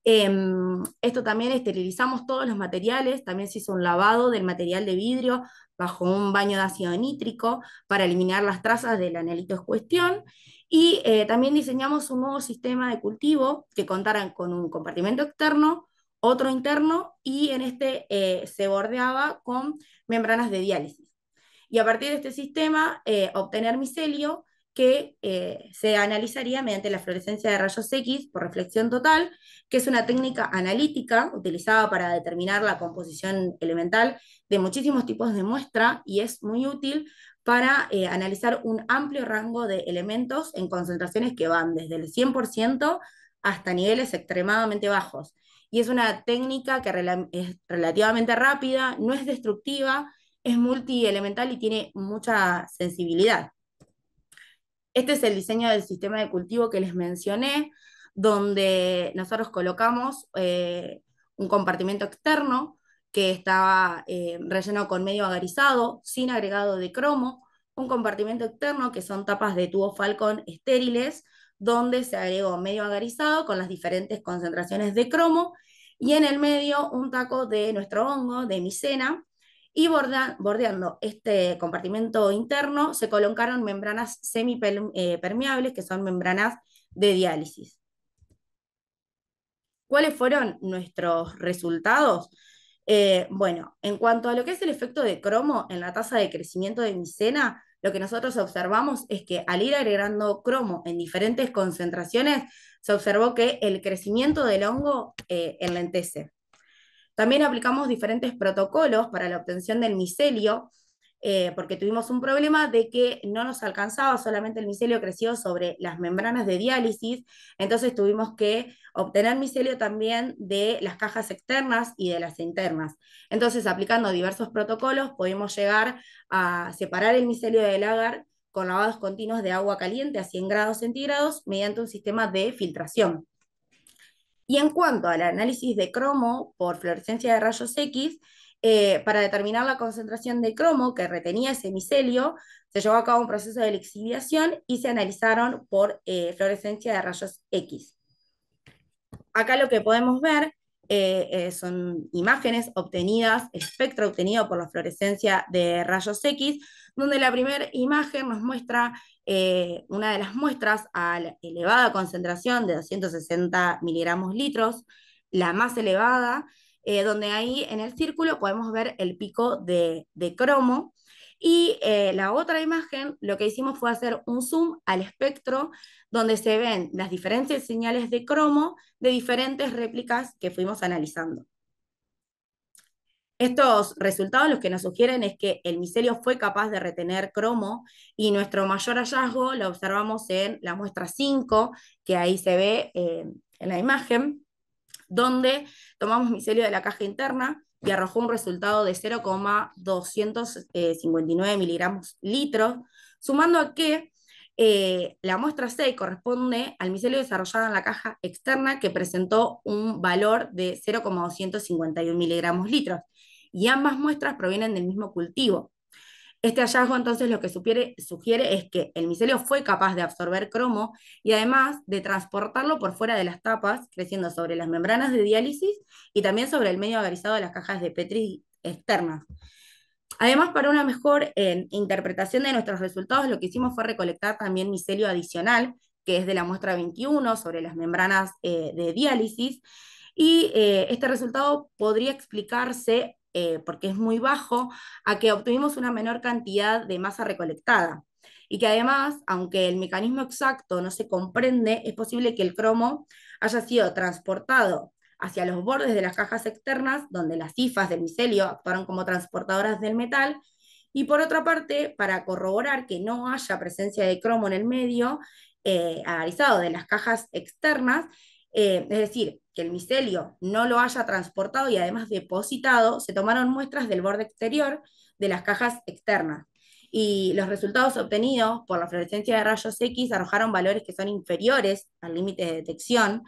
Esto también esterilizamos todos los materiales, también se hizo un lavado del material de vidrio bajo un baño de ácido nítrico para eliminar las trazas del anelito en cuestión, y también diseñamos un nuevo sistema de cultivo que contara con un compartimento externo, otro interno, y en este se bordeaba con membranas de diálisis. Y a partir de este sistema, obtener micelio que se analizaría mediante la fluorescencia de rayos X por reflexión total, que es una técnica analítica utilizada para determinar la composición elemental de muchísimos tipos de muestra y es muy útil para analizar un amplio rango de elementos en concentraciones que van desde el 100% hasta niveles extremadamente bajos. Y es una técnica que es relativamente rápida, no es destructiva, es multielemental y tiene mucha sensibilidad. Este es el diseño del sistema de cultivo que les mencioné, donde nosotros colocamos un compartimento externo que estaba relleno con medio agarizado, sin agregado de cromo, un compartimento externo que son tapas de tubo Falcon estériles, donde se agregó medio agarizado con las diferentes concentraciones de cromo, y en el medio un taco de nuestro hongo, de micena, y bordeando este compartimento interno se colocaron membranas semipermeables, que son membranas de diálisis. ¿Cuáles fueron nuestros resultados? Bueno, en cuanto a lo que es el efecto de cromo en la tasa de crecimiento de micena, lo que nosotros observamos es que al ir agregando cromo en diferentes concentraciones, se observó que el crecimiento del hongo enlentece. También aplicamos diferentes protocolos para la obtención del micelio, porque tuvimos un problema de que no nos alcanzaba, solamente el micelio creció sobre las membranas de diálisis, entonces tuvimos que obtener micelio también de las cajas externas y de las internas. Entonces, aplicando diversos protocolos, pudimos llegar a separar el micelio del agar con lavados continuos de agua caliente a 100 grados centígrados mediante un sistema de filtración. Y en cuanto al análisis de cromo por fluorescencia de rayos X, para determinar la concentración de cromo que retenía ese micelio, se llevó a cabo un proceso de lixiviación y se analizaron por fluorescencia de rayos X. Acá lo que podemos ver son imágenes obtenidas, el espectro obtenido por la fluorescencia de rayos X, donde la primera imagen nos muestra una de las muestras a la elevada concentración de 260 miligramos litros, la más elevada, donde ahí en el círculo podemos ver el pico de cromo. Y la otra imagen, lo que hicimos fue hacer un zoom al espectro donde se ven las diferentes señales de cromo de diferentes réplicas que fuimos analizando. Estos resultados lo que nos sugieren es que el micelio fue capaz de retener cromo y nuestro mayor hallazgo lo observamos en la muestra 5, que ahí se ve en la imagen, donde tomamos micelio de la caja interna y arrojó un resultado de 0,259 miligramos litros, sumando a que la muestra 6 corresponde al micelio desarrollado en la caja externa que presentó un valor de 0,251 miligramos litros, y ambas muestras provienen del mismo cultivo. Este hallazgo entonces lo que sugiere es que el micelio fue capaz de absorber cromo y además de transportarlo por fuera de las tapas, creciendo sobre las membranas de diálisis y también sobre el medio agarrizado de las cajas de Petri externas. Además, para una mejor interpretación de nuestros resultados, lo que hicimos fue recolectar también micelio adicional, que es de la muestra 21, sobre las membranas de diálisis, y este resultado podría explicarse, porque es muy bajo, a que obtuvimos una menor cantidad de masa recolectada. Y que además, aunque el mecanismo exacto no se comprende, es posible que el cromo haya sido transportado hacia los bordes de las cajas externas, donde las hifas del micelio actuaron como transportadoras del metal, y por otra parte, para corroborar que no haya presencia de cromo en el medio agarizado de las cajas externas, es decir, que el micelio no lo haya transportado y además depositado, se tomaron muestras del borde exterior de las cajas externas. Y los resultados obtenidos por la fluorescencia de rayos X arrojaron valores que son inferiores al límite de detección,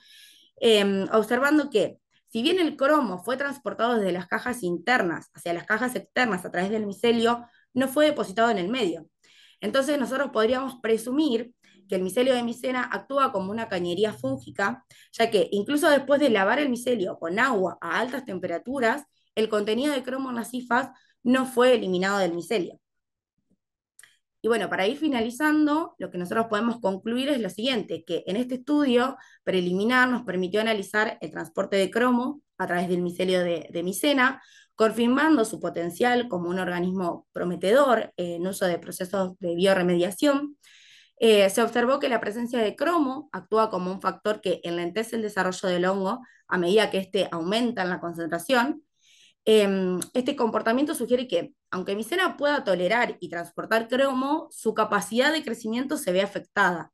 observando que si bien el cromo fue transportado desde las cajas internas hacia las cajas externas a través del micelio, no fue depositado en el medio. Entonces nosotros podríamos presumir que el micelio de micena actúa como una cañería fúngica, ya que incluso después de lavar el micelio con agua a altas temperaturas, el contenido de cromo en las hifas no fue eliminado del micelio. Y bueno, para ir finalizando, lo que nosotros podemos concluir es lo siguiente, que en este estudio preliminar nos permitió analizar el transporte de cromo a través del micelio de micena, confirmando su potencial como un organismo prometedor en uso de procesos de bioremediación. Se observó que la presencia de cromo actúa como un factor que enlentece el desarrollo del hongo a medida que éste aumenta en la concentración. Este comportamiento sugiere que, aunque micena pueda tolerar y transportar cromo, su capacidad de crecimiento se ve afectada.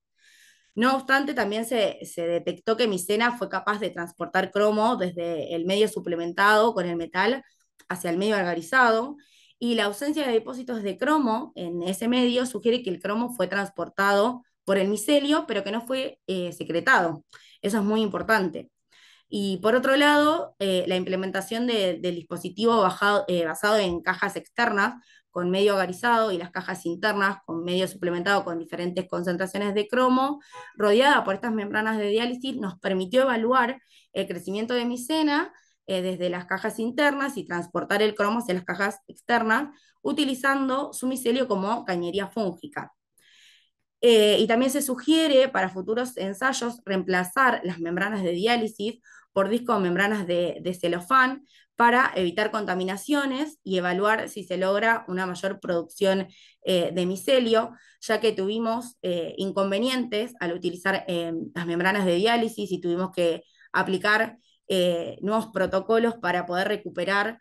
No obstante, también se detectó que micena fue capaz de transportar cromo desde el medio suplementado con el metal hacia el medio algarizado, y la ausencia de depósitos de cromo en ese medio sugiere que el cromo fue transportado por el micelio, pero que no fue secretado. Eso es muy importante. Y por otro lado, la implementación del dispositivo basado en cajas externas con medio agarizado y las cajas internas con medio suplementado con diferentes concentraciones de cromo, rodeada por estas membranas de diálisis, nos permitió evaluar el crecimiento de micena desde las cajas internas y transportar el cromo hacia las cajas externas, utilizando su micelio como cañería fúngica. Y también se sugiere para futuros ensayos reemplazar las membranas de diálisis por discos o membranas de celofán para evitar contaminaciones y evaluar si se logra una mayor producción de micelio, ya que tuvimos inconvenientes al utilizar las membranas de diálisis y tuvimos que aplicar nuevos protocolos para poder recuperar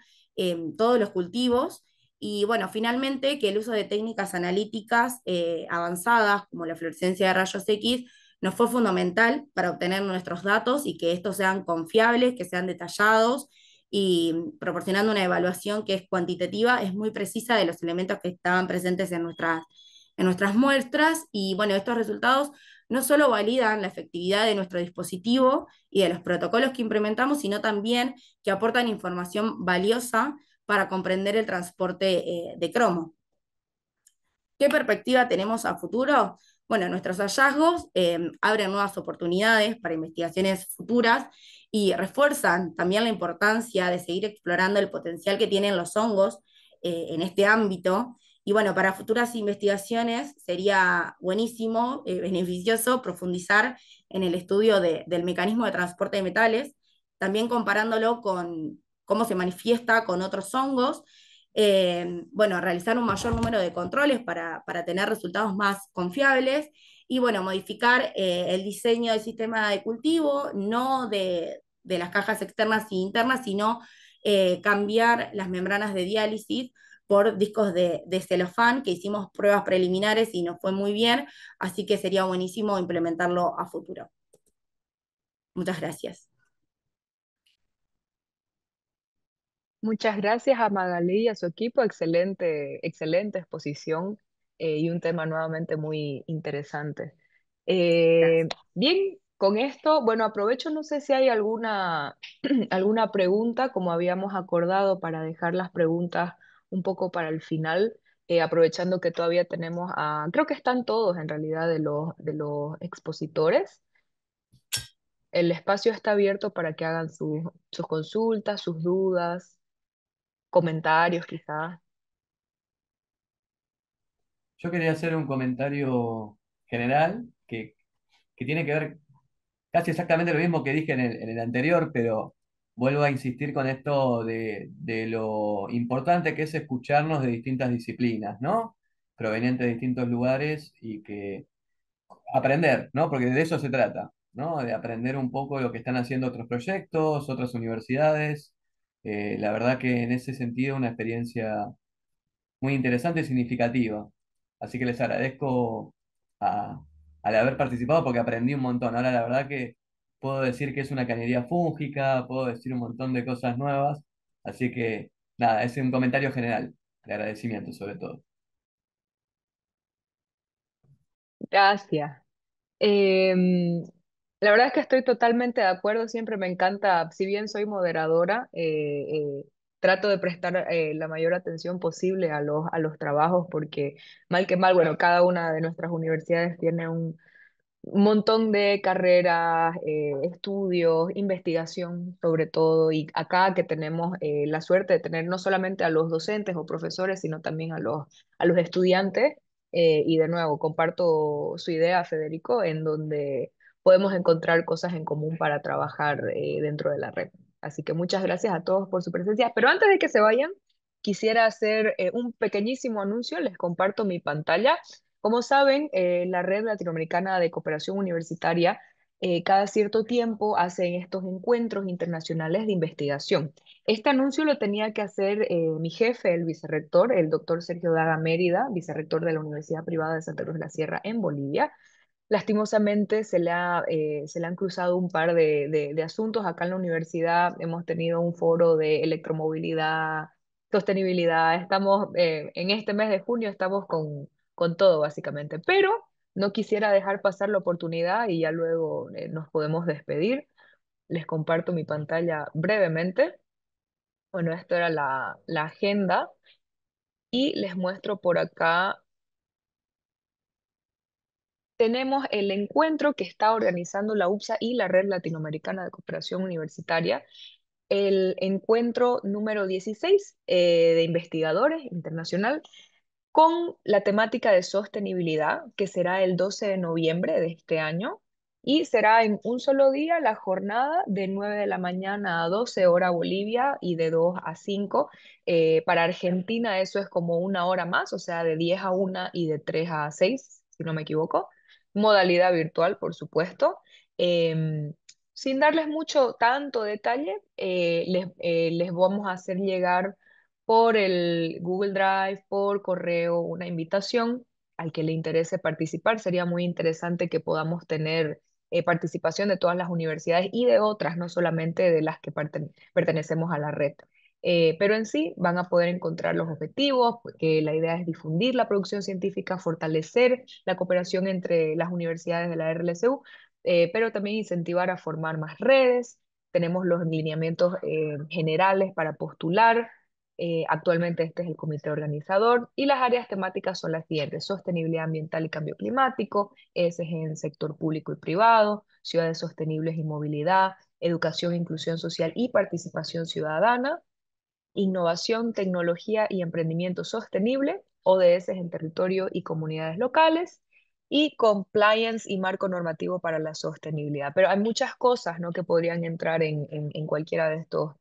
todos los cultivos. Y bueno, finalmente que el uso de técnicas analíticas avanzadas, como la fluorescencia de rayos X, nos fue fundamental para obtener nuestros datos y que estos sean confiables, que sean detallados y proporcionando una evaluación que es cuantitativa, es muy precisa de los elementos que estaban presentes en nuestras en nuestras muestras y bueno, estos resultados no solo validan la efectividad de nuestro dispositivo y de los protocolos que implementamos, sino también que aportan información valiosa para comprender el transporte de cromo. ¿Qué perspectiva tenemos a futuro? Bueno, nuestros hallazgos abren nuevas oportunidades para investigaciones futuras y refuerzan también la importancia de seguir explorando el potencial que tienen los hongos en este ámbito. Y bueno, para futuras investigaciones sería buenísimo, beneficioso profundizar en el estudio del mecanismo de transporte de metales, también comparándolo con cómo se manifiesta con otros hongos, bueno, realizar un mayor número de controles para tener resultados más confiables y, bueno, modificar el diseño del sistema de cultivo, no de las cajas externas e internas, sino cambiar las membranas de diálisis por discos de celofán, que hicimos pruebas preliminares y nos fue muy bien, así que sería buenísimo implementarlo a futuro. Muchas gracias. Muchas gracias a Magalí y a su equipo. Excelente exposición y un tema nuevamente muy interesante. Gracias. Bien, con esto, bueno, aprovecho, no sé si hay alguna, alguna pregunta, como habíamos acordado, para dejar las preguntas un poco para el final, aprovechando que todavía tenemos a, creo que están todos en realidad de los expositores. El espacio está abierto para que hagan sus consultas, sus dudas, comentarios quizás. Yo quería hacer un comentario general que tiene que ver casi exactamente lo mismo que dije en el anterior, pero vuelvo a insistir con esto de lo importante que es escucharnos de distintas disciplinas, ¿no? Provenientes de distintos lugares y que aprender, ¿no? Porque de eso se trata, ¿no? De aprender un poco lo que están haciendo otros proyectos, otras universidades. La verdad que en ese sentido una experiencia muy interesante y significativa. Así que les agradezco a- al haber participado porque aprendí un montón. Ahora la verdad que puedo decir que es una cañería fúngica, puedo decir un montón de cosas nuevas. Así que nada, es un comentario general de agradecimiento sobre todo. Gracias. Em, la verdad es que estoy totalmente de acuerdo, siempre me encanta, si bien soy moderadora, trato de prestar la mayor atención posible a los trabajos porque mal que mal, bueno, cada una de nuestras universidades tiene un montón de carreras, estudios, investigación sobre todo, y acá que tenemos la suerte de tener no solamente a los docentes o profesores, sino también a los estudiantes, y de nuevo, comparto su idea, Federico, en donde podemos encontrar cosas en común para trabajar dentro de la red. Así que muchas gracias a todos por su presencia, pero antes de que se vayan, quisiera hacer un pequeñísimo anuncio, les comparto mi pantalla. Como saben, la Red Latinoamericana de Cooperación Universitaria cada cierto tiempo hace estos encuentros internacionales de investigación. Este anuncio lo tenía que hacer mi jefe, el vicerrector, el doctor Sergio Daga Mérida, vicerrector de la Universidad Privada de Santa Cruz de la Sierra en Bolivia. Lastimosamente se le han cruzado un par de asuntos. Acá en la universidad hemos tenido un foro de electromovilidad, sostenibilidad. Estamos, en este mes de junio estamos con todo básicamente, pero no quisiera dejar pasar la oportunidad y ya luego nos podemos despedir. Les comparto mi pantalla brevemente. Bueno, esto era la agenda y les muestro por acá. Tenemos el encuentro que está organizando la UPSA y la Red Latinoamericana de Cooperación Universitaria, el encuentro número 16 de investigadores internacional con la temática de sostenibilidad, que será el 12 de noviembre de este año, y será en un solo día la jornada de 9 de la mañana a 12 hora Bolivia y de 2 a 5. Para Argentina eso es como una hora más, o sea, de 10 a 1 y de 3 a 6, si no me equivoco. Modalidad virtual, por supuesto. Em, Sin darles mucho tanto detalle, les vamos a hacer llegar por el Google Drive, por correo, una invitación al que le interese participar. Sería muy interesante que podamos tener participación de todas las universidades y de otras, no solamente de las que pertenecemos a la red. pero en sí van a poder encontrar los objetivos, que la idea es difundir la producción científica, fortalecer la cooperación entre las universidades de la RLSU, pero también incentivar a formar más redes. Tenemos los lineamientos generales para postular. Actualmente este es el comité organizador y las áreas temáticas son las siguientes: sostenibilidad ambiental y cambio climático, ese es en sector público y privado, ciudades sostenibles y movilidad, educación, inclusión social y participación ciudadana, innovación, tecnología y emprendimiento sostenible, ODS en territorio y comunidades locales, y compliance y marco normativo para la sostenibilidad. Pero hay muchas cosas, ¿no?, que podrían entrar en cualquiera de estos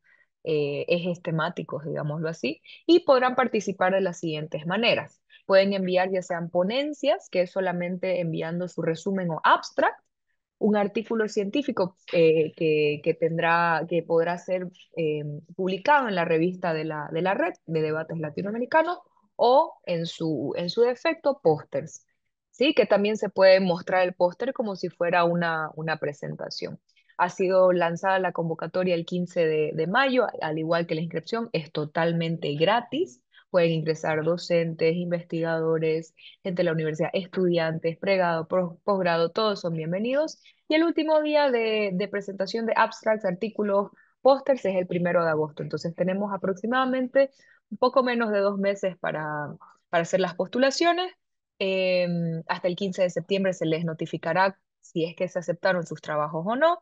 ejes temáticos, digámoslo así, y podrán participar de las siguientes maneras. Pueden enviar ya sean ponencias, que es solamente enviando su resumen o abstract, un artículo científico que podrá ser publicado en la revista de la red de debates latinoamericanos, o en su defecto pósters, ¿sí? Que también se puede mostrar el póster como si fuera una presentación. Ha sido lanzada la convocatoria el 15 de mayo, al igual que la inscripción, es totalmente gratis. Pueden ingresar docentes, investigadores, gente de la universidad, estudiantes, pregrado, posgrado, todos son bienvenidos. Y el último día de presentación de abstracts, artículos, pósters es el 1 de agosto. Entonces tenemos aproximadamente un poco menos de 2 meses para hacer las postulaciones. Hasta el 15 de septiembre se les notificará si es que se aceptaron sus trabajos o no.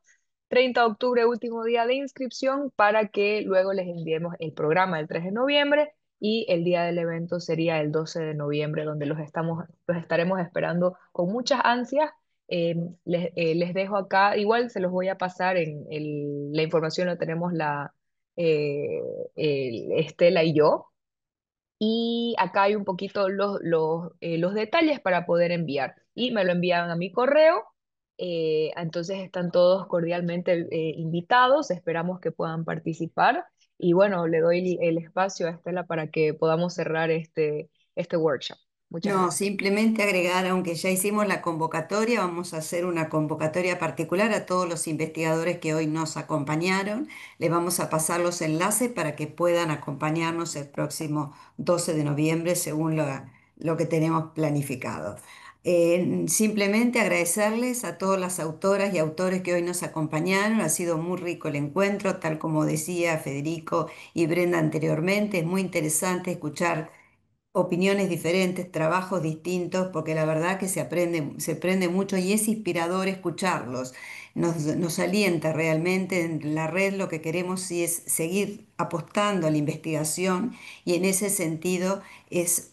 30 de octubre, último día de inscripción, para que luego les enviemos el programa el 3 de noviembre, y el día del evento sería el 12 de noviembre, donde los estaremos esperando con muchas ansias. Les dejo acá, igual se los voy a pasar la información, lo tenemos eh, Estela y yo. Y acá hay un poquito los detalles para poder enviar. Y me lo envían a mi correo. Entonces están todos cordialmente invitados. Esperamos que puedan participar. Y bueno, le doy el espacio a Estela para que podamos cerrar este workshop. Muchas No, gracias. simplemente agregar, aunque ya hicimos la convocatoria, vamos a hacer una convocatoria particular a todos los investigadores que hoy nos acompañaron. Les vamos a pasar los enlaces para que puedan acompañarnos el próximo 12 de noviembre, según lo que tenemos planificado. Simplemente agradecerles a todas las autoras y autores que hoy nos acompañaron. Ha sido muy rico el encuentro, tal como decía Federico y Brenda anteriormente. Es muy interesante escuchar opiniones diferentes, trabajos distintos, porque la verdad que se aprende mucho y es inspirador escucharlos. Nos alienta realmente. En la red lo que queremos sí es seguir apostando a la investigación, y en ese sentido es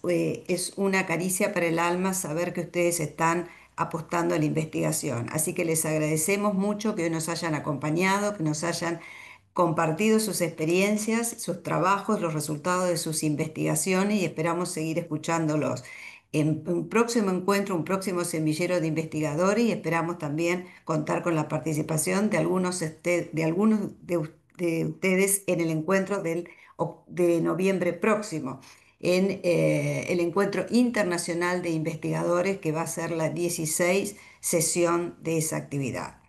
una caricia para el alma saber que ustedes están apostando a la investigación. Así que les agradecemos mucho que hoy nos hayan acompañado, que nos hayan compartido sus experiencias, sus trabajos, los resultados de sus investigaciones, y esperamos seguir escuchándolos en un próximo encuentro, un próximo semillero de investigadores, y esperamos también contar con la participación de algunos de ustedes en el encuentro de noviembre próximo, en el Encuentro Internacional de Investigadores, que va a ser la 16 sesión de esa actividad.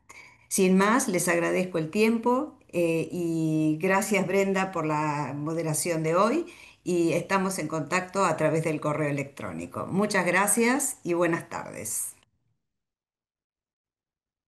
Sin más, les agradezco el tiempo, y gracias, Brenda, por la moderación de hoy, y estamos en contacto a través del correo electrónico. Muchas gracias y buenas tardes.